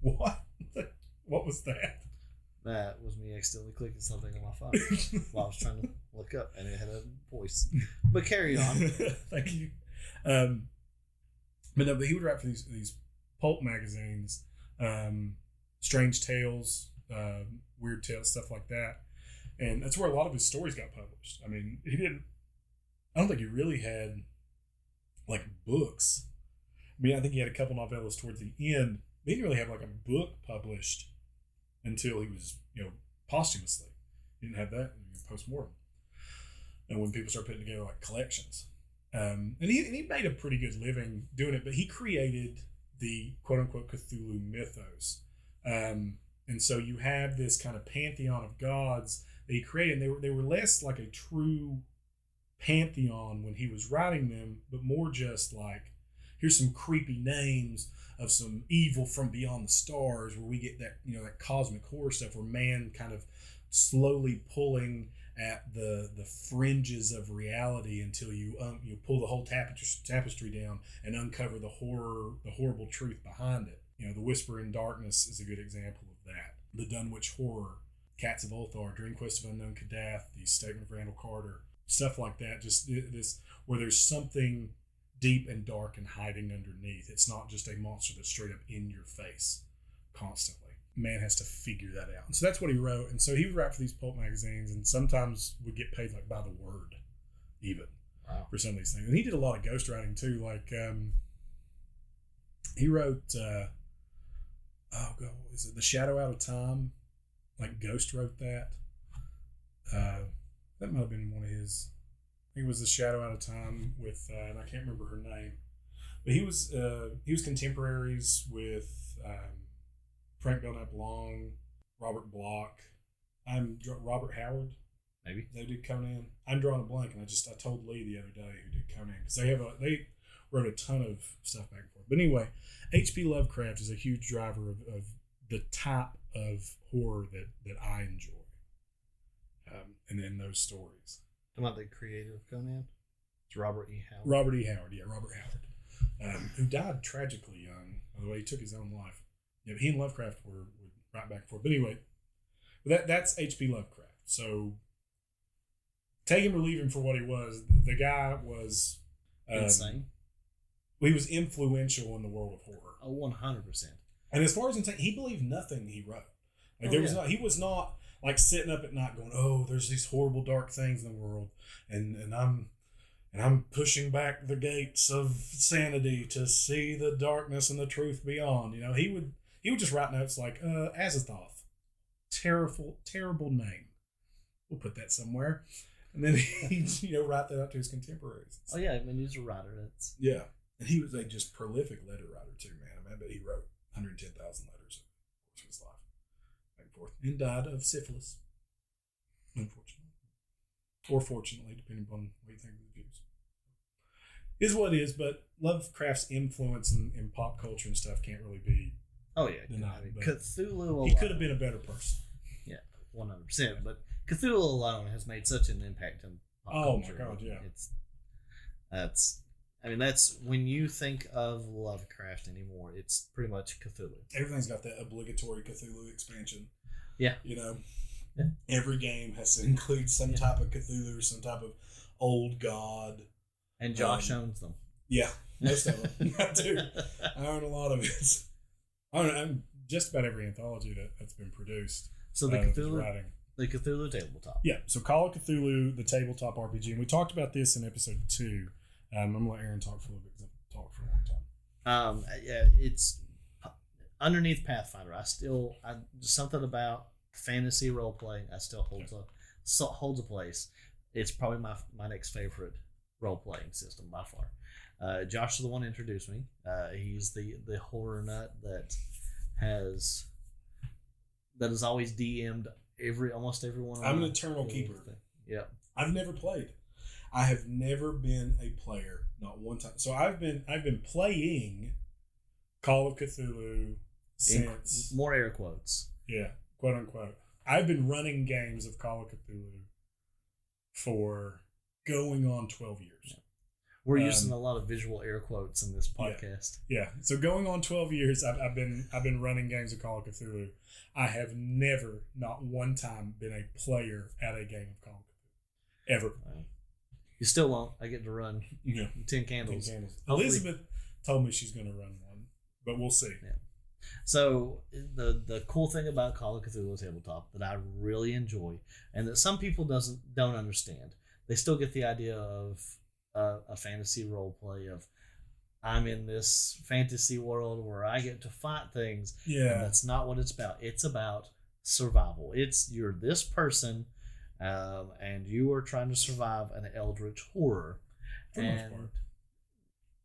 What was that? That was me accidentally clicking something on my phone while I was trying to look up, and it had a voice. But carry on. Thank you. But he would write for these pulp magazines, strange tales, weird tales, stuff like that, and that's where a lot of his stories got published. I mean, I don't think he really had like books. I mean, I think he had a couple novellas towards the end. But he didn't really have like a book published until he was, posthumously. He didn't have that post-mortem. And when people start putting together like collections. And he made a pretty good living doing it, but he created the quote-unquote Cthulhu mythos. And so you have this kind of pantheon of gods that he created, and they were less like a true pantheon when he was writing them, but more just like, here's some creepy names of some evil from beyond the stars, where we get that that cosmic horror stuff, where man kind of slowly pulling at the fringes of reality until you pull the whole tapestry down and uncover the horrible truth behind it. The Whisper in Darkness is a good example of that. The Dunwich Horror, Cats of Ulthar, Dream Quest of Unknown Kadath, the Statement of Randall Carter, stuff like that. Just this where there's something deep and dark and hiding underneath. It's not just a monster that's straight up in your face constantly. Man has to figure that out. And so that's what he wrote. And so he would write for these pulp magazines, and sometimes would get paid like by the word even. Wow. For some of these things. And he did a lot of ghostwriting too. Like he wrote what is it? The Shadow Out of Time. Like Ghost wrote that. That might have been one of his. I think it was The Shadow Out of Time with and I can't remember her name. But he was contemporaries with Frank Belknap Long, Robert Bloch. Robert Howard. Maybe they did Conan. I'm drawing a blank, and I told Lee the other day who did Conan, because they wrote a ton of stuff back and forth. But anyway, H.P. Lovecraft is a huge driver of the type of horror that I enjoy, and then those stories. About the creator of Conan, it's Robert E. Howard. Robert E. Howard, who died tragically young. By the way, he took his own life. Yeah, he and Lovecraft were right back and forth. But anyway, that's H.P. Lovecraft. So take him or leave him for what he was. The guy was insane. He was influential in the world of horror. Oh, 100%. And as far as insane, he believed nothing he wrote. Like he was not like sitting up at night going, "Oh, there's these horrible dark things in the world, and I'm pushing back the gates of sanity to see the darkness and the truth beyond." He would just write notes like Azathoth, terrible name. We'll put that somewhere, and then he'd write that out to his contemporaries. Oh yeah, I mean he's a writer. Yeah, and he was a just prolific letter writer too, man. I bet he wrote 110,000 letters of his life. And died of syphilis, unfortunately, or fortunately, depending upon what you think of the views. Is what it is, but Lovecraft's influence in pop culture and stuff can't really be denied. Cthulhu alone, he could have been a better person. Yeah, 100%. But Cthulhu alone has made such an impact on pop culture. Oh my God, yeah. That's when you think of Lovecraft anymore, it's pretty much Cthulhu. Everything's got that obligatory Cthulhu expansion. Yeah. Yeah. Every game has to include some type of Cthulhu or some type of old god. And Josh owns them. Yeah, most of them. I do. I own a lot of it. I own just about every anthology that's been produced. So the Cthulhu tabletop. Yeah, so Call of Cthulhu, the tabletop RPG. And we talked about this in episode 2. I'm going to let Aaron talk for a little bit because I've talked for a long time. It's underneath Pathfinder. Something about fantasy role playing still holds a place. It's probably my next favorite role playing system by far. Josh is the one who introduced me. He's the horror nut that has always DM'd almost everyone. I'm an eternal keeper. Yep. I've never played. I have never been a player, not one time. So I've been playing Call of Cthulhu since more air quotes. Yeah, quote unquote. I've been running games of Call of Cthulhu for going on 12 years. Yeah. We're using a lot of visual air quotes in this podcast. Yeah. So going on 12 years, I've been running games of Call of Cthulhu. I have never, not one time, been a player at a game of Call of Cthulhu. Ever. You still won't. I get to run 10 candles. 10 candles. Elizabeth told me she's going to run one, but we'll see. Yeah. So the cool thing about Call of Cthulhu Tabletop that I really enjoy, and that some people don't understand, they still get the idea of a fantasy role play of I'm in this fantasy world where I get to fight things. Yeah, and that's not what it's about. It's about survival. You're this person, and you are trying to survive an eldritch horror. For the most part.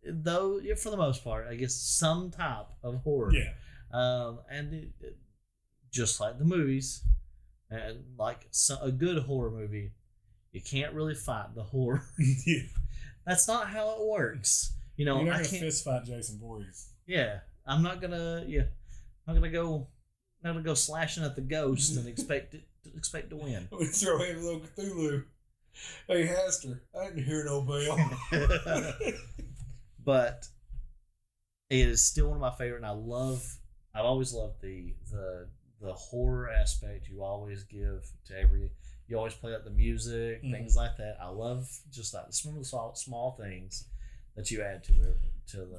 Though, for the most part, I guess some type of horror. Yeah. And just like the movies, and like a good horror movie, you can't really fight the horror. Yeah. That's not how it works. You're not gonna fist fight Jason Voorhees. Yeah, I'm not gonna. Yeah, I'm not gonna go slashing at the ghost and expect to win. We throw in a little Cthulhu. Hey, Haster, I didn't hear no bell. But it is still one of my favorite, and I've always loved the horror aspect you always give to you always play out the music, things like that. I love just like some of the small things that you add to the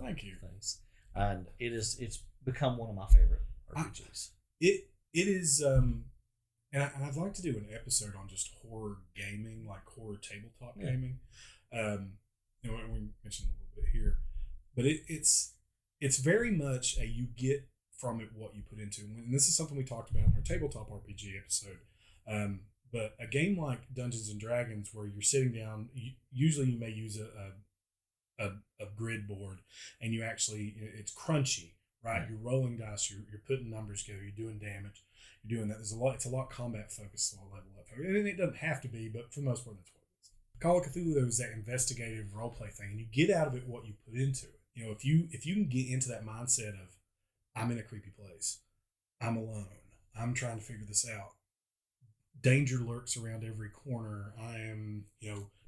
Thank you. things, and it's become one of my favorite RPGs. It is, and I'd like to do an episode on just horror gaming, like horror tabletop gaming. We mentioned a little bit here, but it's very much you get from it what you put into it. And this is something we talked about in our tabletop RPG episode. But a game like Dungeons and Dragons, where you're sitting down, usually you may use a grid board, and it's crunchy, right? You're rolling dice, you're putting numbers together, you're doing damage, you're doing that. It's a lot combat focused, a lot level up, and it doesn't have to be, but for the most part, that's what it is. Call of Cthulhu, though, is that investigative role play thing, and you get out of it what you put into it. If you can get into that mindset of I'm in a creepy place, I'm alone, I'm trying to figure this out. Danger lurks around every corner. I am,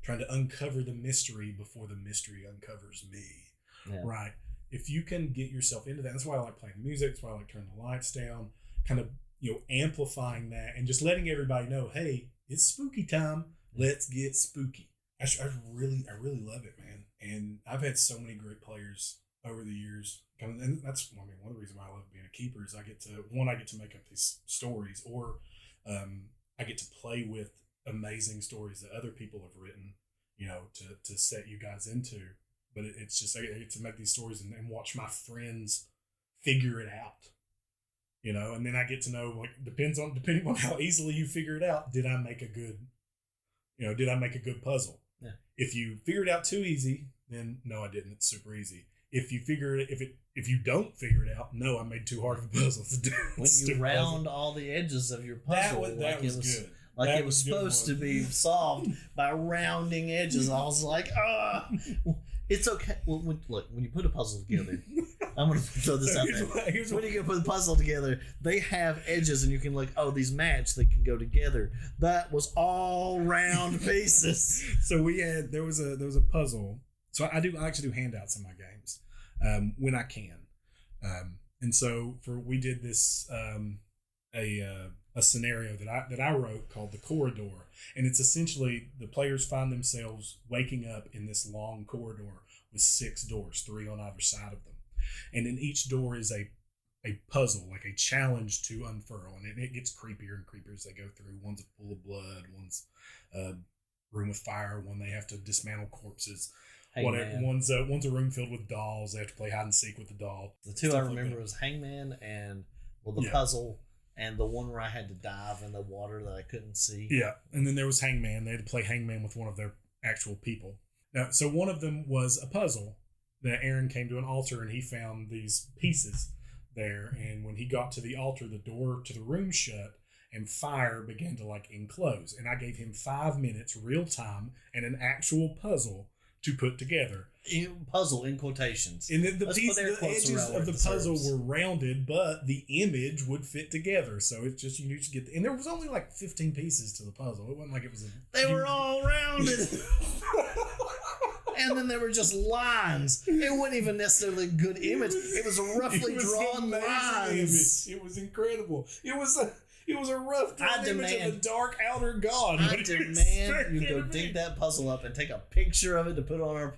trying to uncover the mystery before the mystery uncovers me. Yeah. Right. If you can get yourself into that, that's why I like playing music. That's why I like turning the lights down, kind of, amplifying that and just letting everybody know, hey, it's spooky time. Let's get spooky. I really love it, man. And I've had so many great players over the years. And that's, one of the reasons why I love being a keeper is I get to make up these stories, or, I get to play with amazing stories that other people have written, to set you guys into. But it's just, I get to make these stories and watch my friends figure it out, and then I get to know, like, depending on how easily you figure it out, did I make a good puzzle? Yeah. If you figure it out too easy, then no, I didn't. It's super easy. If you don't figure it out, no, I made too hard of a puzzle. When you round all the edges of your puzzle, that was good. Like it was supposed to be solved by rounding edges. I was like, it's okay. Well, when you put a puzzle together, I'm going to throw this out there. When you put the puzzle together, they have edges, and you can these match. They can go together. That was all round pieces. So there was a puzzle. So I actually do handouts in my games when I can, and so we did this a scenario that I wrote called the corridor, and it's essentially the players find themselves waking up in this long corridor with 6 doors, 3 on either side of them, and in each door is a puzzle, like a challenge to unfurl, and it gets creepier and creepier as they go through. One's a pool of blood, one's a room with fire, one they have to dismantle corpses. One's a room filled with dolls. They have to play hide and seek with the doll. The two I remember was Hangman and the puzzle, and the one where I had to dive in the water that I couldn't see. Yeah, and then there was Hangman. They had to play Hangman with one of their actual people. Now, so one of them was a puzzle, that Aaron came to an altar and he found these pieces there. And when he got to the altar, the door to the room shut and fire began to like enclose. And I gave him 5 minutes real time and an actual puzzle to put together. Puzzle in quotations. And then the edges of the puzzle were rounded, but the image would fit together. So it's just, you just get and there was only like 15 pieces to the puzzle. It wasn't like it was they were all rounded. And then there were just lines. It wasn't even necessarily a good image. It was roughly drawn lines. Image. It was incredible. It was a rough drawn image of a dark outer god. I demand you go dig that puzzle up and take a picture of it to put on our.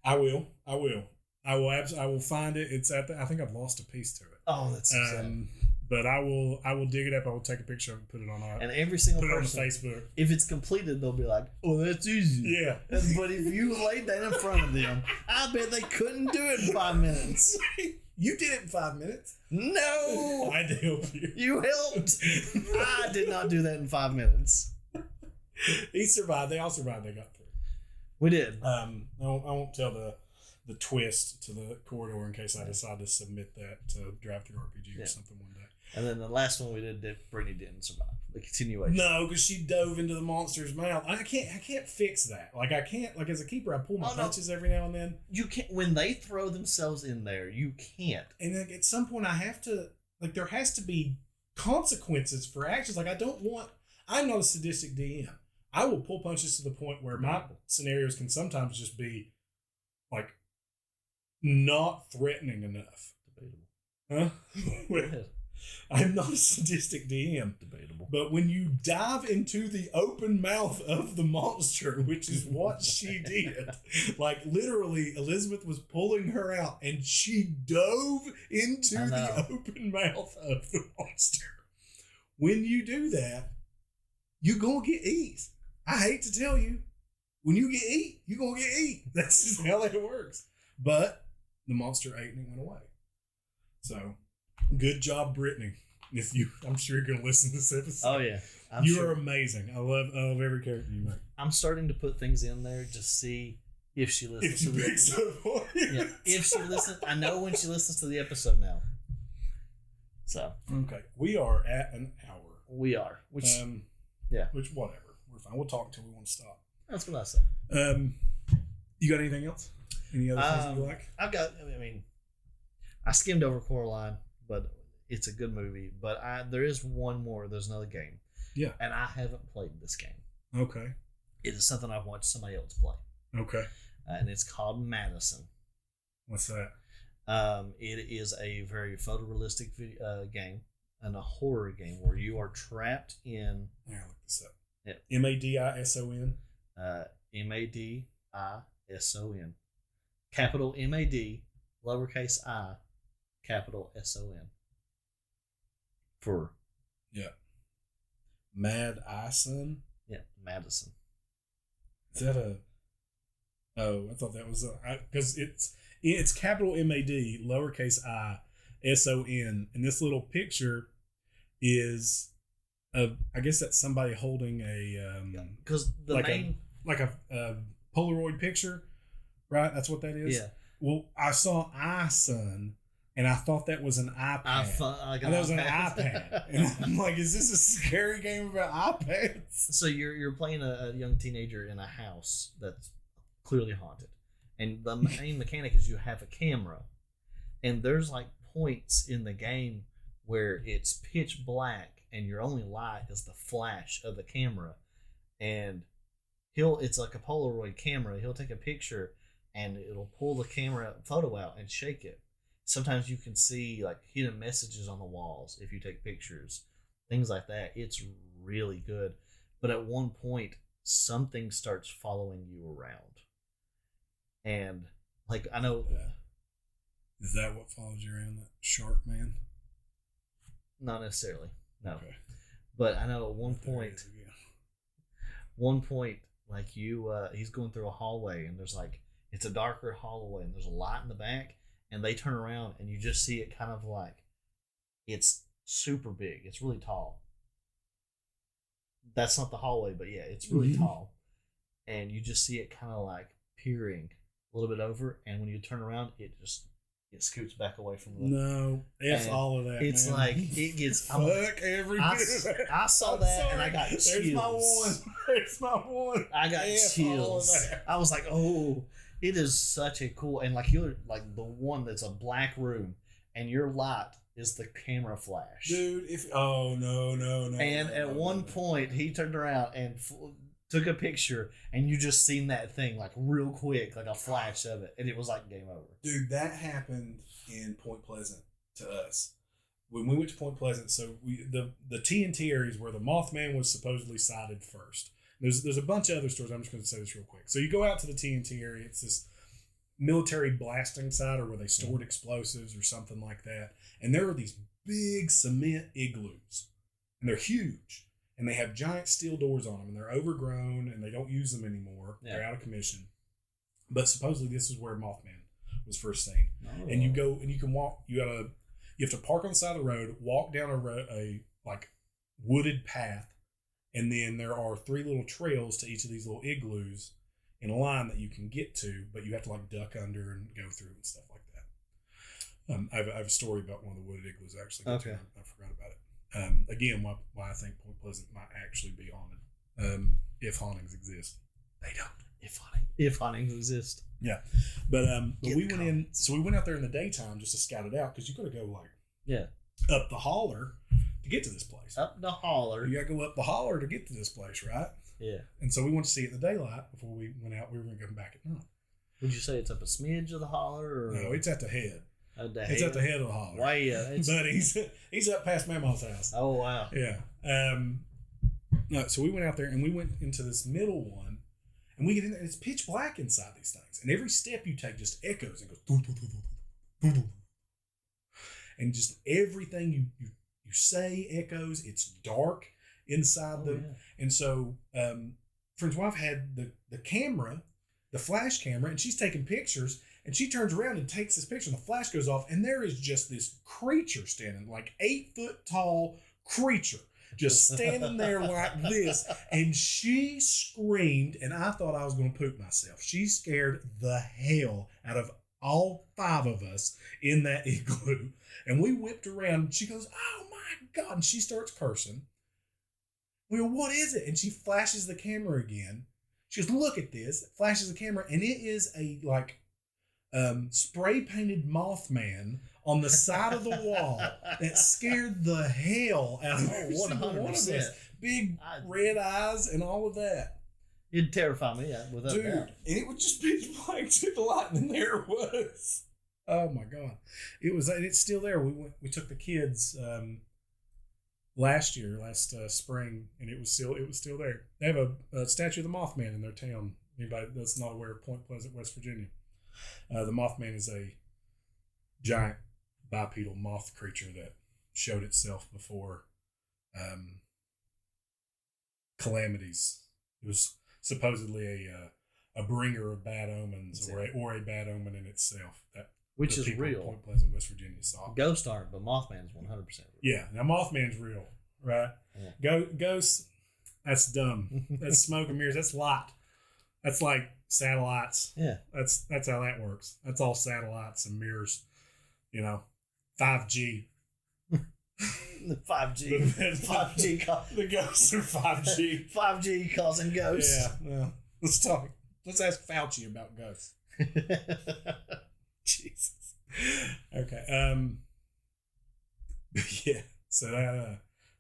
I will find it. It's at I think I've lost a piece to it. Oh, that's so sad. But I will dig it up. I will take a picture of it and put it on our. And every single person on Facebook. If it's completed, they'll be like, "Oh, that's easy." Yeah. But if you laid that in front of them, I bet they couldn't do it in 5 minutes. You did it in 5 minutes. No, I did help you. You helped. I did not do that in 5 minutes. He survived. They all survived. They got through. We did. I won't tell the twist to the corridor in case I decide to submit that to Drive Through RPG or something one day. And then the last one we did, Brittany didn't survive. The continuation. No, because she dove into the monster's mouth. I can't fix that. Like I can't. Like as a keeper, I pull my punches every now and then. You can't when they throw themselves in there. You can't. And then at some point, I have to. Like there has to be consequences for actions. Like I'm not a sadistic DM. I will pull punches to the point where my scenarios can sometimes just be like not threatening enough. Debatable. Huh? Go ahead. I'm not a sadistic DM. Debatable. But when you dive into the open mouth of the monster, which is what she did, like literally Elizabeth was pulling her out and she dove into the open mouth of the monster. When you do that, you're going to get eat. I hate to tell you, when you get eat, you're going to get eat. That's just how that works. But the monster ate and it went away. So, good job, Brittany. I'm sure you're going to listen to this episode. Oh, yeah. You are amazing. I love every character you make. I'm starting to put things in there to see if she listens to the episode. Yeah, if she listens. I know when she listens to the episode now. So. Okay. We are at an hour. We are. Which, whatever. We're fine. We'll talk until we want to stop. That's what I say. You got anything else? Any other things you like? I skimmed over Coraline, but it's a good movie. But there is one more. There's another game. Yeah. And I haven't played this game. Okay. It is something I've watched somebody else play. Okay. And it's called Madison. What's that? It is a very photorealistic game and a horror game where you are trapped in. Yeah, look this up. Yeah. Madison. Madison. Capital MAD, lowercase I, capital SON. For. Yeah. Madison? Yeah, Madison. Is that a... Oh, I thought that was because it's capital MAD, lowercase I, SON, and this little picture is I guess that's somebody holding a because a Polaroid picture, right? That's what that is. Yeah. Well, I saw iSun, and I thought that was an iPad. I thought that was an iPad, and I'm like, is this a scary game about iPads? So you're playing a young teenager in a house that's clearly haunted, and the main mechanic is you have a camera, and there's like points in the game where it's pitch black and your only light is the flash of the camera, and it's like a Polaroid camera. He'll take a picture and it'll pull the camera photo out and shake it. Sometimes you can see like hidden messages on the walls if you take pictures, things like that. It's really good, but at one point something starts following you around. And like I know, is that what follows you around? That shark man? Not necessarily, no. Okay. But I know at one point, like he's going through a hallway, and there's like it's a darker hallway, and there's a light in the back, and they turn around, and you just see it kind of like it's super big. It's really tall. That's not the hallway, but yeah, it's really tall, and you just see it kind of like peering a little bit over, and when you turn around, it scoots back away from the. No, F And all of that. It's man. like it gets. Fuck every bit of that. I saw I'm that sorry. and I got chills. There's my one. There's my one. I got F all of chills. that. I was like, oh, it is such a cool, and like you're like the one that's a black room, and your light is the camera flash, Dude, no. And no, at no, one no. point, he turned around and took a picture, and you just seen that thing like real quick, like a flash of it, and it was like game over. Dude, that happened in Point Pleasant to us. When we went to Point Pleasant, so the TNT areas where the Mothman was supposedly sighted first. There's a bunch of other stories. I'm just going to say this real quick. So you go out to the TNT area. It's this military blasting site, or where they stored explosives or something like that. And there are these big cement igloos, and they're huge, and they have giant steel doors on them, and they're overgrown, and they don't use them anymore. Yeah. They're out of commission. But supposedly this is where Mothman was first seen. Oh. And you go and you can walk. You have to park on the side of the road, walk down a like wooded path, and then there are 3 little trails to each of these little igloos in a line that you can get to, but you have to like duck under and go through and stuff like that. I have a story about one of the wooded igloos actually. Okay. I forgot about it. Again, why I think Point Pleasant might actually be haunted. If hauntings exist, they don't. If hauntings exist. Yeah, but we went in. So we went out there in the daytime just to scout it out, because you got to go like up the holler to get to this place. Up the holler. You got to go up the holler to get to this place, right? Yeah. And so we went to see it in the daylight before we went out. We were going to come back at night. Would you say it's up a smidge of the holler? Or? No, it's at the head. It's at the head of the holler. Why? But he's up past Mama's house. Oh wow. Yeah. No, so we went out there and we went into this middle one, and we get in there and it's pitch black inside these things, and every step you take just echoes and goes doo, doo, doo, doo, doo, doo. And just everything you say echoes. It's dark inside them. Yeah. And so friend's wife had the camera, the flash camera, and she's taking pictures, and she turns around and takes this picture, and the flash goes off, and there is just this creature standing, like 8 foot tall creature, just standing there like this. And she screamed, and I thought I was going to poop myself. She scared the hell out of all 5 of us in that igloo. And we whipped around, and she goes, "Oh my God." And she starts cursing. We go, "What is it?" And she flashes the camera again. She goes, "Look at this." Flashes the camera, and it is a like spray painted Mothman on the side of the wall that scared the hell out of every single one of us. Big red eyes and all of that. It'd terrify me without Dude, doubt. And it would just be like took the light, and there it was. Oh my God. It's still there. We took the kids last spring, and it was still there. They have a statue of the Mothman in their town. Anybody that's not aware of Point Pleasant, West Virginia. The Mothman is a giant bipedal moth creature that showed itself before calamities. It was supposedly a bringer of bad omens, or a bad omen in itself. Which is real. Point Pleasant, West Virginia saw. Ghosts aren't, but Mothman's 100% real. Yeah, now Mothman's real, right? Yeah. Ghosts, that's dumb. That's smoke and mirrors. That's light. That's like satellites. Yeah. That's how that works. That's all satellites and mirrors. 5G. The 5G. 5G. The ghosts are 5G. 5G causing ghosts. Yeah. Well, let's talk. Let's ask Fauci about ghosts. Jesus. Okay. Yeah. So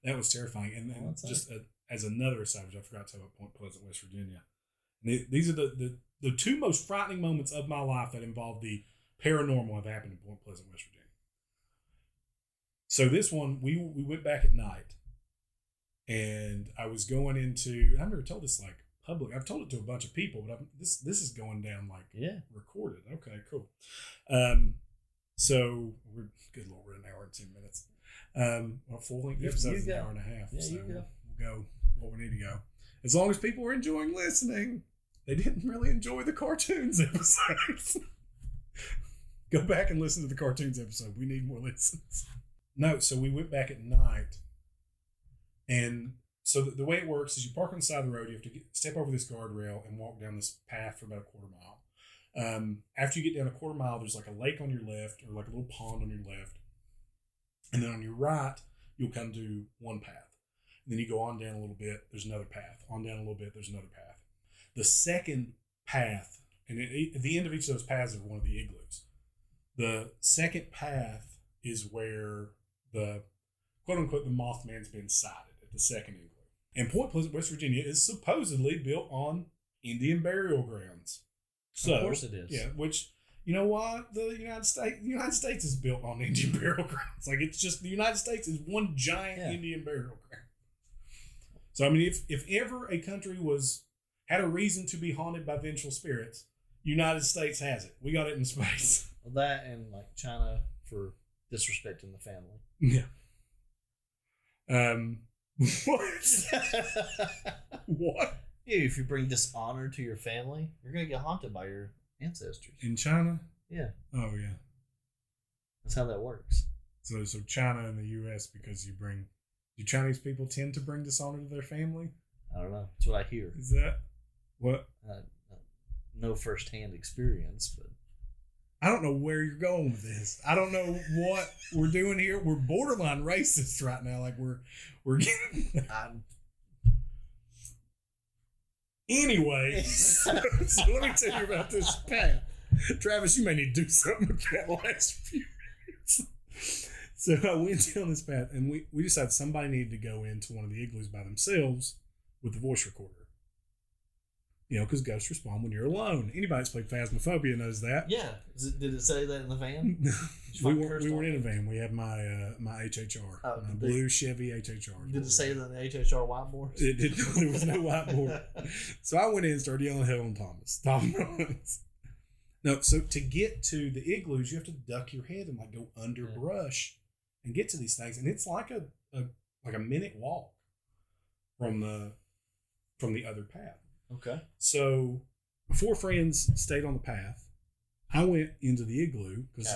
that was terrifying. And then as another aside, I forgot to tell about Point Pleasant, West Virginia. And these are the 2 most frightening moments of my life that involve the paranormal have happened in Point Pleasant, West Virginia. So this one, we went back at night, and I was going into. I've never told this like public. I've told it to a bunch of people, but this is going down like recorded. Okay, cool. So good Lord, we're an hour and 10 minutes. Our full length episode is an hour and a half. Yeah, so we'll go what we need to go. As long as people are enjoying listening. They didn't really enjoy the cartoons episodes. Go back and listen to the cartoons episode. We need more listens. No, so we went back at night, and so the way it works is you park on the side of the road. You have to step over this guardrail and walk down this path for about a quarter mile. After you get down a quarter mile, there's like a lake on your left, or like a little pond on your left. And then on your right, you'll come to one path. And then you go on down a little bit, there's another path. On down a little bit, there's another path. The second path, and at the end of each of those paths are one of the igloos. The second path is where the quote unquote the Mothman's been sighted at the second igloo. And Point Pleasant, West Virginia is supposedly built on Indian burial grounds. So, of course it is. Yeah, which, you know what? The United States is built on Indian burial grounds. Like, it's just, the United States is one giant Indian burial ground. So, I mean, if ever a country had a reason to be haunted by vengeful spirits, United States has it. We got it in space. Well, that and like China for disrespecting the family. Yeah. What? What? Yeah, if you bring dishonor to your family, you're gonna get haunted by your ancestors. In China? Yeah. Oh yeah. That's how that works. So China and the U.S. because do Chinese people tend to bring dishonor to their family? I don't know. That's what I hear. Is that what? No firsthand experience, but I don't know where you're going with this. I don't know what we're doing here. We're borderline racist right now. Like we're getting. Anyway, so let me tell you about this path. Travis, you may need to do something with that last few minutes. So I went down this path, and we decided somebody needed to go into one of the igloos by themselves with the voice recorder. You know, because ghosts respond when you're alone. Anybody that's played Phasmophobia knows that. yeah. Did it say that in the van? we weren't in a van. We had my HHR, my blue Chevy HHR. Did it say that in the HHR whiteboard? It did. There was no whiteboard. So I went in and started yelling hell on Thomas. No, so to get to the igloos, you have to duck your head and like go under brush and get to these things, and it's like a minute walk from the other path. Okay. So 4 friends stayed on the path. I went into the igloo because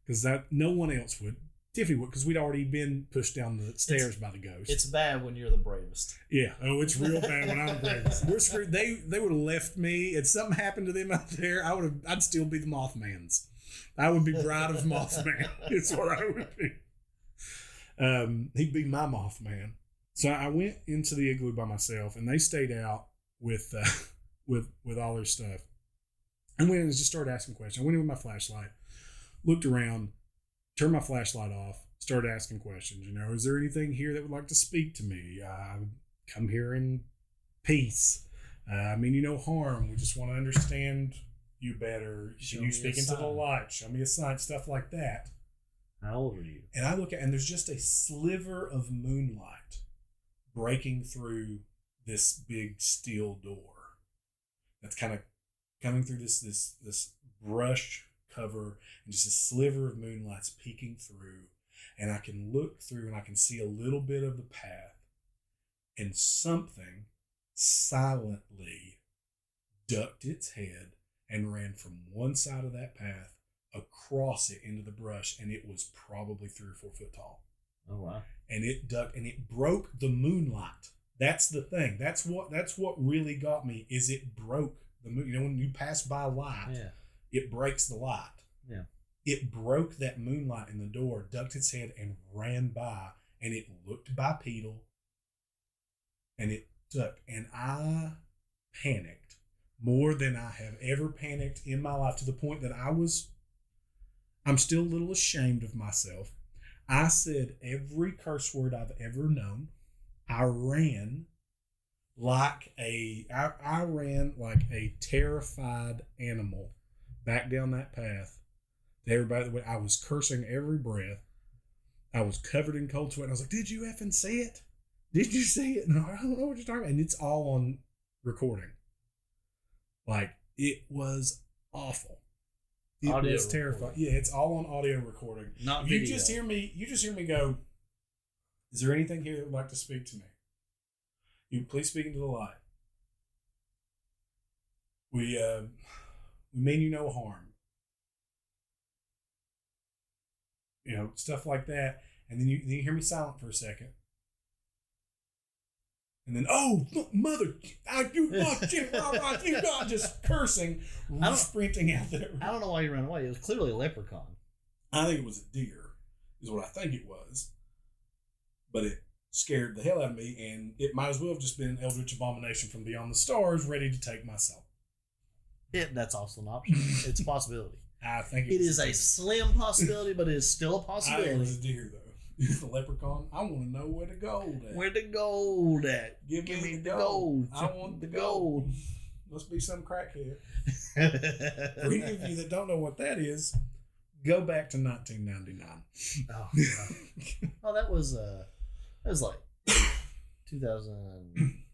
because no one else would. Tiffany would, because we'd already been pushed down the stairs by the ghost. It's bad when you're the bravest. Yeah. Oh, it's real bad when I'm the bravest. We're screwed. They would have left me. If something happened to them out there, I'd still be the Mothman's. I would be bride of Mothman. It's what I would be. He'd be my Mothman. So I went into the igloo by myself, and they stayed out with all their stuff. I went in and just started asking questions. I went in with my flashlight, looked around, turned my flashlight off, started asking questions. You know, is there anything here that would like to speak to me? Come here in peace. I mean you no harm. We just want to understand you better. Can you speak into the light? Show me a sign. Stuff like that. How old are you? And I look at, and there's just a sliver of moonlight breaking through this big steel door that's kind of coming through this brush cover, and just a sliver of moonlight's peeking through, and I can look through and I can see a little bit of the path, and something silently ducked its head and ran from one side of that path across it into the brush, and it was probably 3 or 4 foot tall. Oh wow. And it ducked and it broke the moonlight. That's the thing. That's what really got me, is it broke the moon. You know, when you pass by light, it breaks the light. Yeah. It broke that moonlight in the door, ducked its head and ran by, and it looked bipedal, and it ducked, and I panicked more than I have ever panicked in my life, to the point that I'm still a little ashamed of myself. I said every curse word I've ever known. I ran like a terrified animal back down that path to everybody. I was cursing every breath. I was covered in cold sweat. And I was like, "Did you effing see it? Did you see it?" No, I don't know what you're talking about. And it's all on recording. Like, it was awful. It audio was terrifying. Yeah, it's all on audio recording. Not you video. just hear me go, "Is there anything here that would like to speak to me? You please speak into the light. We mean you no harm." You know, stuff like that. And then you hear me silent for a second. And then, oh, mother, you not just cursing, sprinting out there. I don't know why you ran away. It was clearly a leprechaun. I think it was a deer, is what I think it was. But it scared the hell out of me, and it might as well have just been an eldritch abomination from beyond the stars ready to take my soul. That's also an option. It's a possibility. I think it is a slim possibility, but it is still a possibility. I think it was a deer, though. The leprechaun. I want to know where the gold at. Where the gold at? Give me the gold. I want the gold. Must be some crackhead. For any of you that don't know what that is, go back to 1999. Oh, that was like 2000.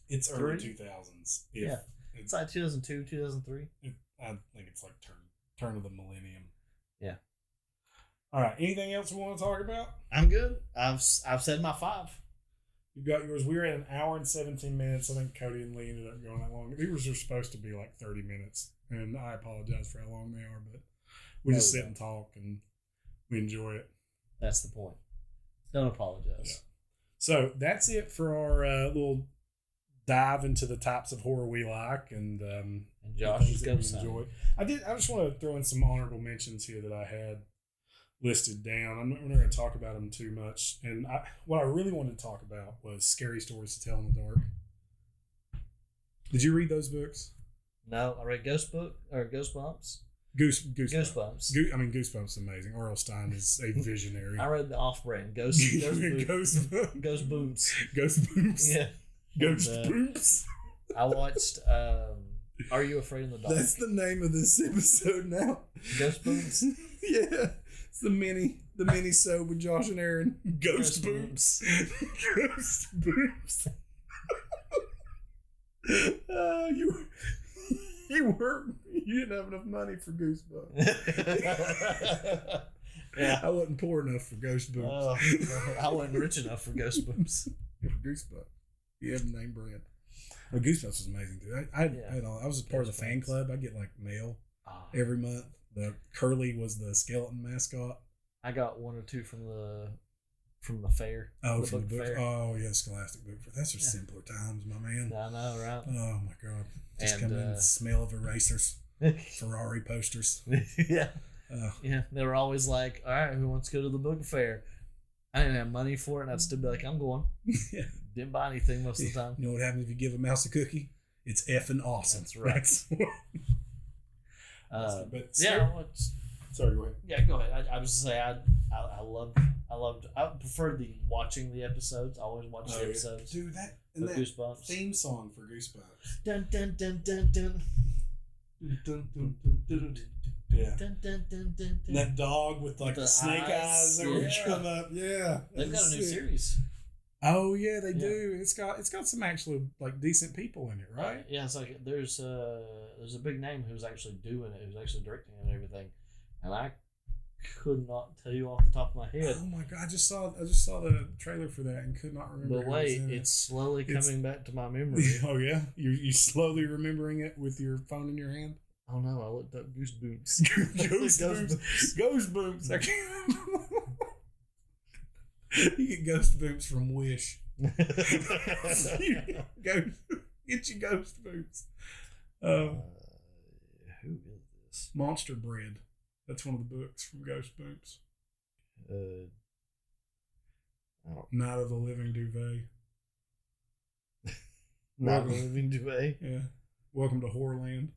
It's early 2000s. Yeah, it's like 2002, 2003. I think it's like turn of the millennium. Yeah. All right. Anything else we want to talk about? I'm good. I've said my 5. You got yours. We were at 1 hour and 17 minutes. I think Cody and Lee ended up going that long. Yours are supposed to be like 30 minutes, and I apologize for how long they are, but we just sit and talk and we enjoy it. That's the point. Don't apologize. Yeah. So that's it for our little dive into the types of horror we like and Josh's ghost enjoy. I just want to throw in some honorable mentions here that I had listed down. I'm not going to talk about them too much. And what I really wanted to talk about was Scary Stories to Tell in the Dark. Did you read those books? No, I read Ghostbumps. Goosebumps. Goosebumps is amazing. R.L. Stein is a visionary. I read the off-brand Ghostboomps. Ghostboomps. Yeah. Ghostboomps. I watched Are You Afraid of the Dark? That's the name of this episode now. Ghostboomps? Yeah. It's the mini show with Josh and Aaron. Ghostboomps. Ghostboomps. You didn't have enough money for Goosebumps. Yeah. I wasn't poor enough for Ghostbumps. I wasn't rich enough for Ghostbumps. For Goosebumps. You have the name brand. Well, Goosebumps was amazing, dude. I was a part of the fan club. I get like mail every month. The Curly was the skeleton mascot. I got 1 or 2 from the fair. Oh, from the book fair. Oh, yeah, Scholastic Book Fair. That's just simpler times, my man. I know, right? Oh my God! Just come in the smell of erasers, Ferrari posters. Yeah, yeah. They were always like, "All right, who wants to go to the book fair?" I didn't have money for it, and I'd still be like, "I'm going." Yeah. Didn't buy anything most of the time. You know what happens if you give a mouse a cookie? It's effing awesome. That's right. Sorry, go ahead. Yeah, go ahead. I was just say I preferred watching the episodes. I always watch the episodes. Dude, that Goosebumps theme song for Goosebumps. Dun dun dun dun dun. Dun, dun, dun, dun, dun. Yeah. Dun, dun, dun, dun, dun. That dog with like the snake eyes that would come up. Yeah. They've got a new series. Oh yeah, they do. It's got some actually like decent people in it, right? Yeah, it's like there's a big name who's actually doing it, who's actually directing it and everything, and I could not tell you off the top of my head. Oh my God, I just saw the trailer for that and could not remember. But wait, it's slowly coming back to my memory. Oh yeah, you slowly remembering it with your phone in your hand. Oh no, I looked up Goosebumps. Ghostboomps. You get Ghostboomps from Wish. Get your Ghostboomps. Who is this? Monster Bread. That's one of the books from Ghostboomps. Night of the Living Duvet. Night of the Living Duvet? Yeah. Welcome to Horrorland.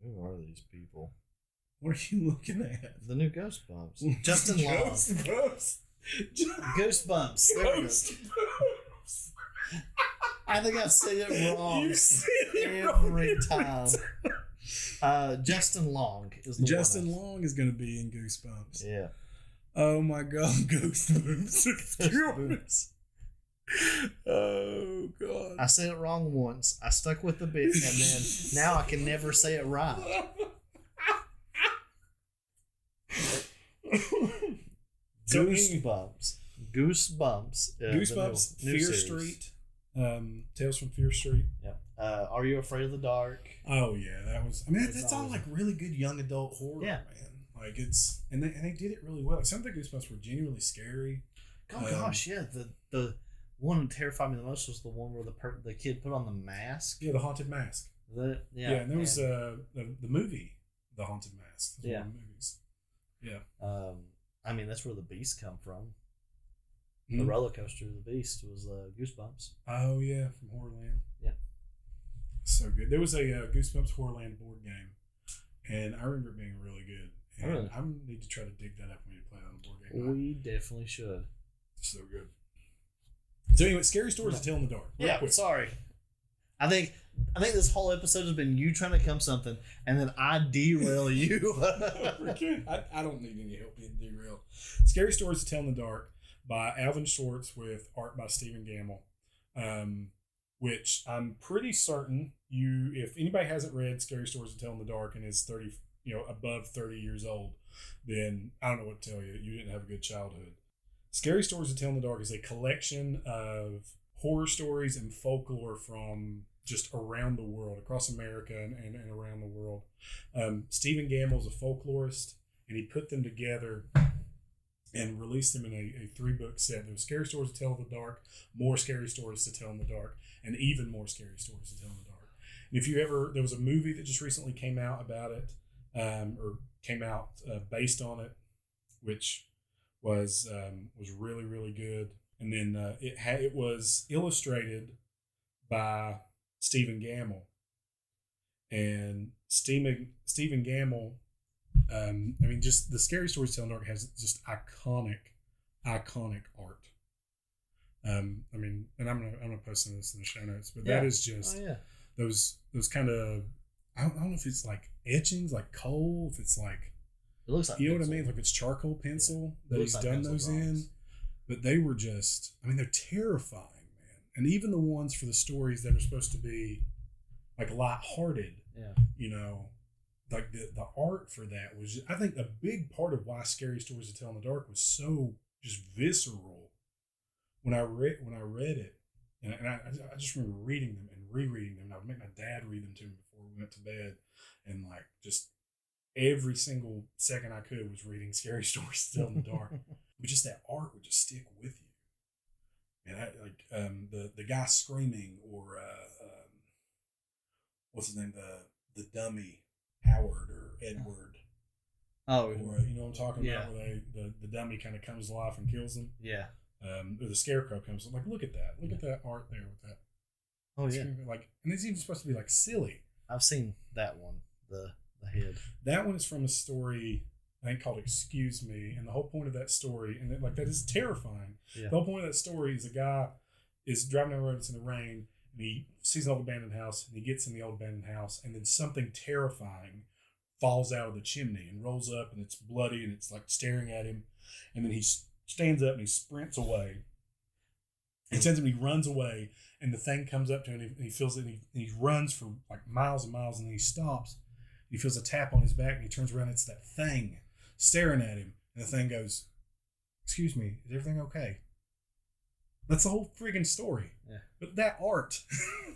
Who are these people? What are you looking at? The new Ghostbumps. Justin Long. Ghostbumps. Goosebumps. Ghostbumps. I think I say it wrong every time. Justin Long is the Justin Long is going to be in Goosebumps. Yeah. Oh my God, Ghostbumps. Oh God. I said it wrong once. I stuck with the bit, and then now I can never say it right. Goosebumps. Goosebumps. New Fear series. Street. Tales from Fear Street. Yeah. Are You Afraid of the Dark? Oh yeah, that was. I mean, that's all like really good young adult horror, man. Like it's and they did it really well. Like, some of the Goosebumps were genuinely scary. Oh gosh, yeah. The one that terrified me the most was the one where the kid put on the mask. Yeah, the haunted mask. Yeah, and there was the movie, The Haunted Mask. Yeah, one of the movies. Yeah. I mean that's where the Beast come from. Mm-hmm. The roller coaster of the Beast was Goosebumps. Oh yeah, from Horrorland. Yeah, so good. There was a Goosebumps Horrorland board game, and I remember it being really good. And really? I need to try to dig that up when we play it on the board game. We definitely should. So good. So anyway, scary stories to tell in the dark. Yeah, sorry. I think this whole episode has been you trying to come something, and then I derail you. I don't need any help being derailed. Scary Stories to Tell in the Dark by Alvin Schwartz with art by Stephen Gamble, which I'm pretty certain if anybody hasn't read Scary Stories to Tell in the Dark and is 30, above 30 years old, then I don't know what to tell you. You didn't have a good childhood. Scary Stories to Tell in the Dark is a collection of horror stories and folklore from just around the world, across America and around the world. Stephen Gamble is a folklorist, and he put them together and released them in a 3-book set. There was Scary Stories to Tell in the Dark, More Scary Stories to Tell in the Dark, and Even More Scary Stories to Tell in the Dark. And if there was a movie that just recently came out about it, or came out based on it, which was really, really good. And then it was illustrated by Stephen Gamble. And Stephen Gamble, just the Scary Stories to Tell in the Dark has just iconic art. And I'm gonna post some of this in the show notes, but that is just those kind of, I don't know if it's like etchings, like coal, if it's like, it looks like, you know what I mean? Like it's charcoal pencil that he's done those in. But they were just, they're terrifying, man. And even the ones for the stories that are supposed to be like lighthearted, like the art for that was, I think, a big part of why Scary Stories to Tell in the Dark was so just visceral. When I read it, and I just remember reading them and rereading them. And I would make my dad read them to me before we went to bed, and like just every single second I could was reading Scary Stories to Tell in the Dark. But just that art would just stick with you. And the guy screaming, or what's his name, the dummy, Howard or Edward. Oh, or you know what I'm talking about, where the dummy kind of comes to life and kills them. Yeah. Or the scarecrow comes, like, look at that, at that art there with that. Oh yeah. Like, and it's even supposed to be like silly. I've seen that one, the head. That one is from a story I think called Excuse Me, and the whole point of that story, and that is terrifying. Yeah. The whole point of that story is a guy is driving down the road, it's in the rain, and he sees an old abandoned house, and he gets in the old abandoned house, and then something terrifying falls out of the chimney and rolls up, and it's bloody, and it's like staring at him, and then he stands up and he sprints away. He sends him, he runs away, and the thing comes up to him, and he feels it, and he runs for like miles and miles, and then he stops. He feels a tap on his back, and he turns around, and it's that thing staring at him, and the thing goes, "Excuse me, is everything okay?" That's the whole friggin' story. Yeah. But that art,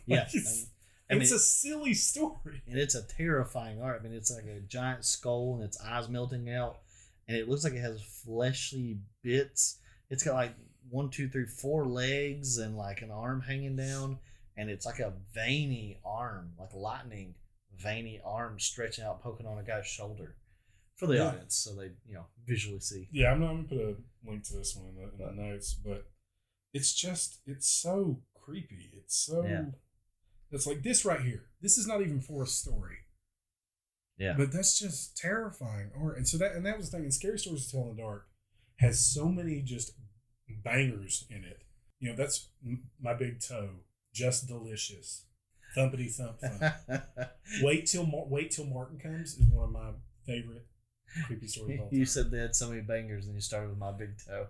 it's a silly story, and it's a terrifying art. It's like a giant skull, and its eyes melting out, and it looks like it has fleshly bits. It's got like 1, 2, 3, 4 legs, and like an arm hanging down, and it's like a veiny arm, like lightning veiny arm stretching out, poking on a guy's shoulder. For the audience, so they visually see. Yeah, I'm gonna put a link to this one in the notes, but it's so creepy. It's like this right here. This is not even for a story. Yeah, but that's just terrifying art. And so that was the thing. And Scary Stories to Tell in the Dark has so many just bangers in it. That's My Big Toe, Just Delicious, Thumpity Thump Thump. Wait till Martin Comes is one of my favorite creepy stories. You said they had so many bangers, and you started with My Big Toe.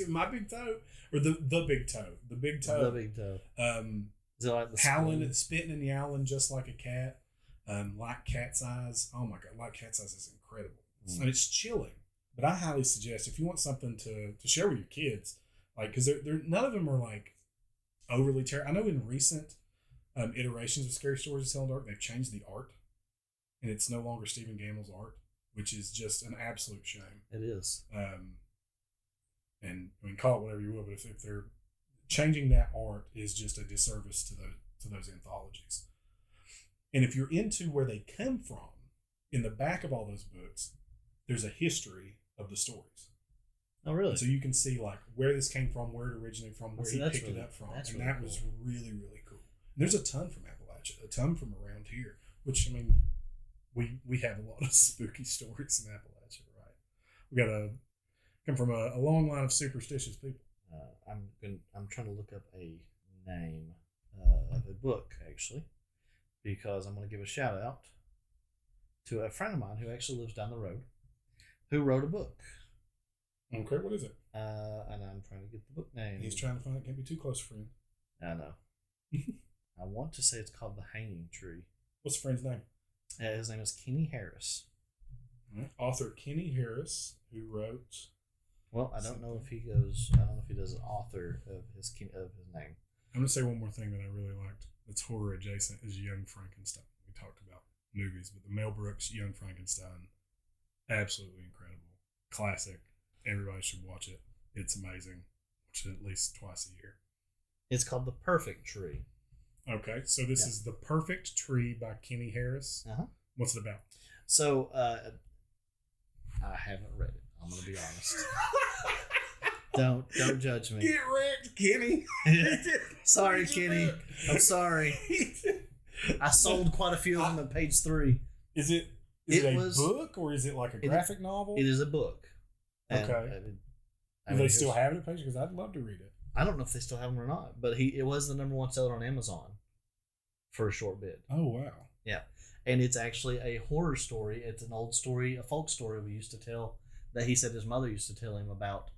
My Big Toe, or the Big Toe, the Big Toe, the Big Toe. Is it like the howling, spitting and yowling just like a cat, like cat's eyes. Oh my god, like cat's eyes is incredible. And it's chilling. But I highly suggest, if you want something to share with your kids, like, because they're none of them are like overly terrible. I know in recent iterations of Scary Stories to Tell in the Dark, they've changed the art. And it's no longer Stephen Gamble's art, which is just an absolute shame. It is. and I mean, call it whatever you will, but if they're changing that art is just a disservice to those anthologies. And if you're into where they come from, in the back of all those books, there's a history of the stories. Oh, really? And so you can see like where this came from, where it originated from, where he picked it up from, and that was really, really cool. And there's a ton from Appalachia, a ton from around here. Which, I mean, we have a lot of spooky stories in Appalachia, right? We come from a long line of superstitious people. I'm trying to look up a name of a book, actually, because I'm going to give a shout out to a friend of mine who actually lives down the road, who wrote a book. Okay, what is it? And I'm trying to get the book name. He's trying to find it. Can't be too close, friend. I know. I want to say it's called The Hanging Tree. What's the friend's name? His name is Kenny Harris. Right. Author Kenny Harris, who wrote. Well, I don't know if he goes. I don't know if he does an author of his name. I'm gonna say one more thing that I really liked. That's horror adjacent is Young Frankenstein. We talked about movies, but the Mel Brooks Young Frankenstein, absolutely incredible, classic. Everybody should watch it. It's amazing. Watch it at least twice a year. It's called The Perfect Tree. Okay, so this is The Perfect Tree by Kenny Harris. Uh-huh. What's it about? So, I haven't read it. I'm going to be honest. Don't judge me. Get wrecked, Kenny. Sorry, Kenny. I'm sorry. I sold quite a few of them at page 3. Is it a book or is it like a graphic novel? It is a book. Okay. Do they still have it at page? Because I'd love to read it. I don't know if they still have them or not, but it was the number 1 seller on Amazon for a short bit. Oh, wow. Yeah. And it's actually a horror story. It's an old story, a folk story we used to tell that he said his mother used to tell him about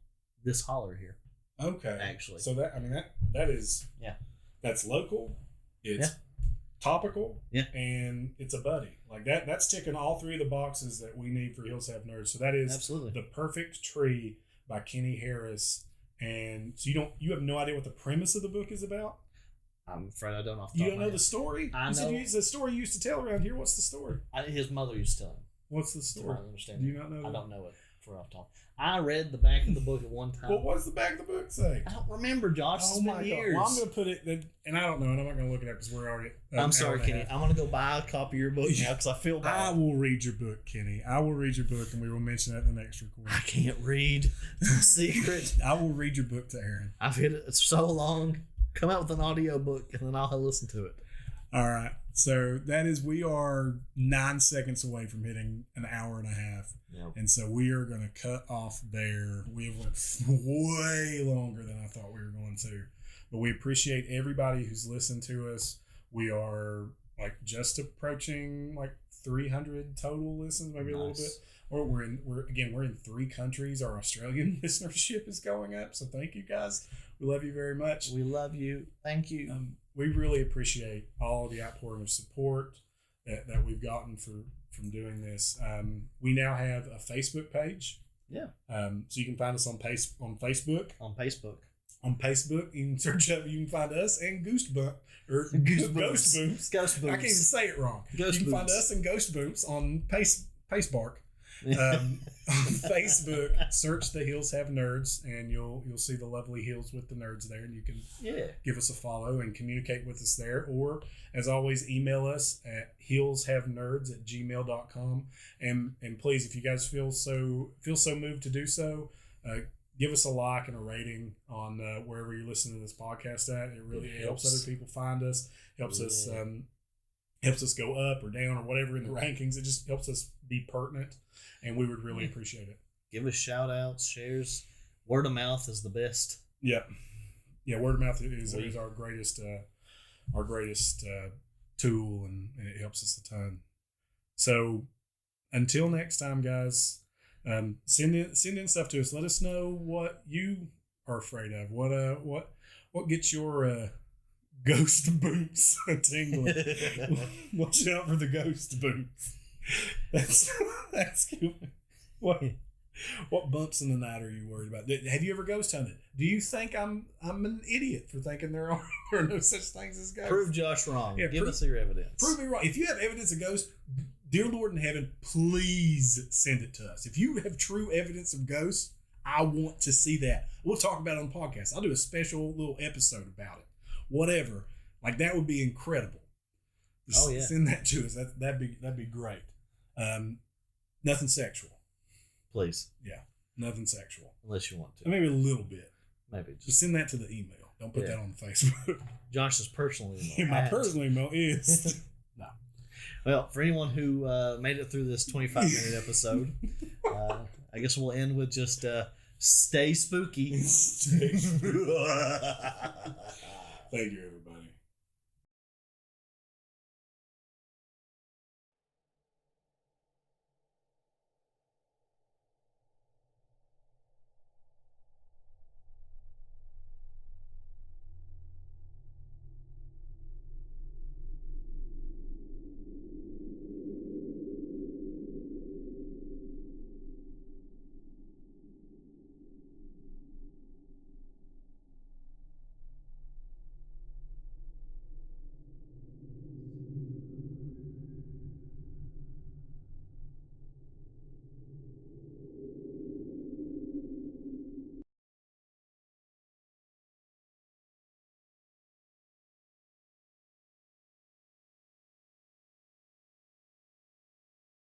this holler here. Okay. Actually. So that is that's local. It's topical. Yeah. And it's a buddy. Like that's ticking all 3 of the boxes that we need for Hills Have Nerds. So that is absolutely The Perfect Tree by Kenny Harris. And so you have no idea what the premise of the book is about? I'm afraid I don't. You don't know the story? I know. Said it's a story you used to tell around here. What's the story? His mother used to tell him. What's the story? I understand. Do you not know? I don't know it for off top. I read the back of the book at one time. Well, what does the back of the book say? I don't remember, Josh. It's been years. Well, I'm going to put it, and I don't know, and I'm not going to look it up because we're already. I'm sorry, Kenny. I'm going to go buy a copy of your book now because I feel bad. I will read your book, Kenny. I will read your book, and we will mention that in the next recording. I can't read. It's a secret. I will read your book to Aaron. I've hit it so long. Come out with an audio book, and then I'll listen to it. All right. So we are 9 seconds away from hitting an hour and a half. Yep. And so we are going to cut off there. We have went way longer than I thought we were going to. But we appreciate everybody who's listened to us. We are like just approaching like 300 total listens, maybe a little bit. Or we're in 3 countries. Our Australian listenership is going up. So thank you guys. We love you very much. We love you. Thank you. We really appreciate all the outpouring of support that we've gotten from doing this. We now have a Facebook page. Yeah. So you can find us on Facebook. On Facebook. On Facebook, you can search up. You can find us and Ghostboomps. Ghostboomps. I can't even say it wrong. You can find us and Ghostboomps on Pacebark. On Facebook, search The Hills Have Nerds, and you'll see the lovely Hills with the Nerds there, and you can give us a follow and communicate with us there. Or, as always, email us at hillshavenerds@gmail.com. And please, if you guys feel so moved to do so, give us a like and a rating on wherever you're listening to this podcast at. It really helps other people find us. Helps us go up or down or whatever in the rankings. It just helps us be pertinent, and we would really appreciate it. Give us shout outs, shares. Word of mouth is the best. Yeah. Word of mouth is our greatest tool, and it helps us a ton. So until next time, guys, send in stuff to us. Let us know what you are afraid of. What gets your Ghostboomps tingling. Watch out for the Ghostboomps. That's cool. What bumps in the night are you worried about? Have you ever ghost hunted? Do you think I'm an idiot for thinking there are no such things as ghosts? Prove Josh wrong. Yeah, Give us your evidence. Prove me wrong. If you have evidence of ghosts, dear Lord in heaven, please send it to us. If you have true evidence of ghosts, I want to see that. We'll talk about it on the podcast. I'll do a special little episode about it. Whatever. Like, that would be incredible. Just send that to us. That'd be great. Nothing sexual. Please. Yeah. Nothing sexual. Unless you want to. Maybe a little bit. Maybe. Just send that to the email. Don't put that on Facebook. Josh's personal email. My personal email is... No. Well, for anyone who made it through this 25-minute episode, I guess we'll end with just stay spooky. Thank you, everybody.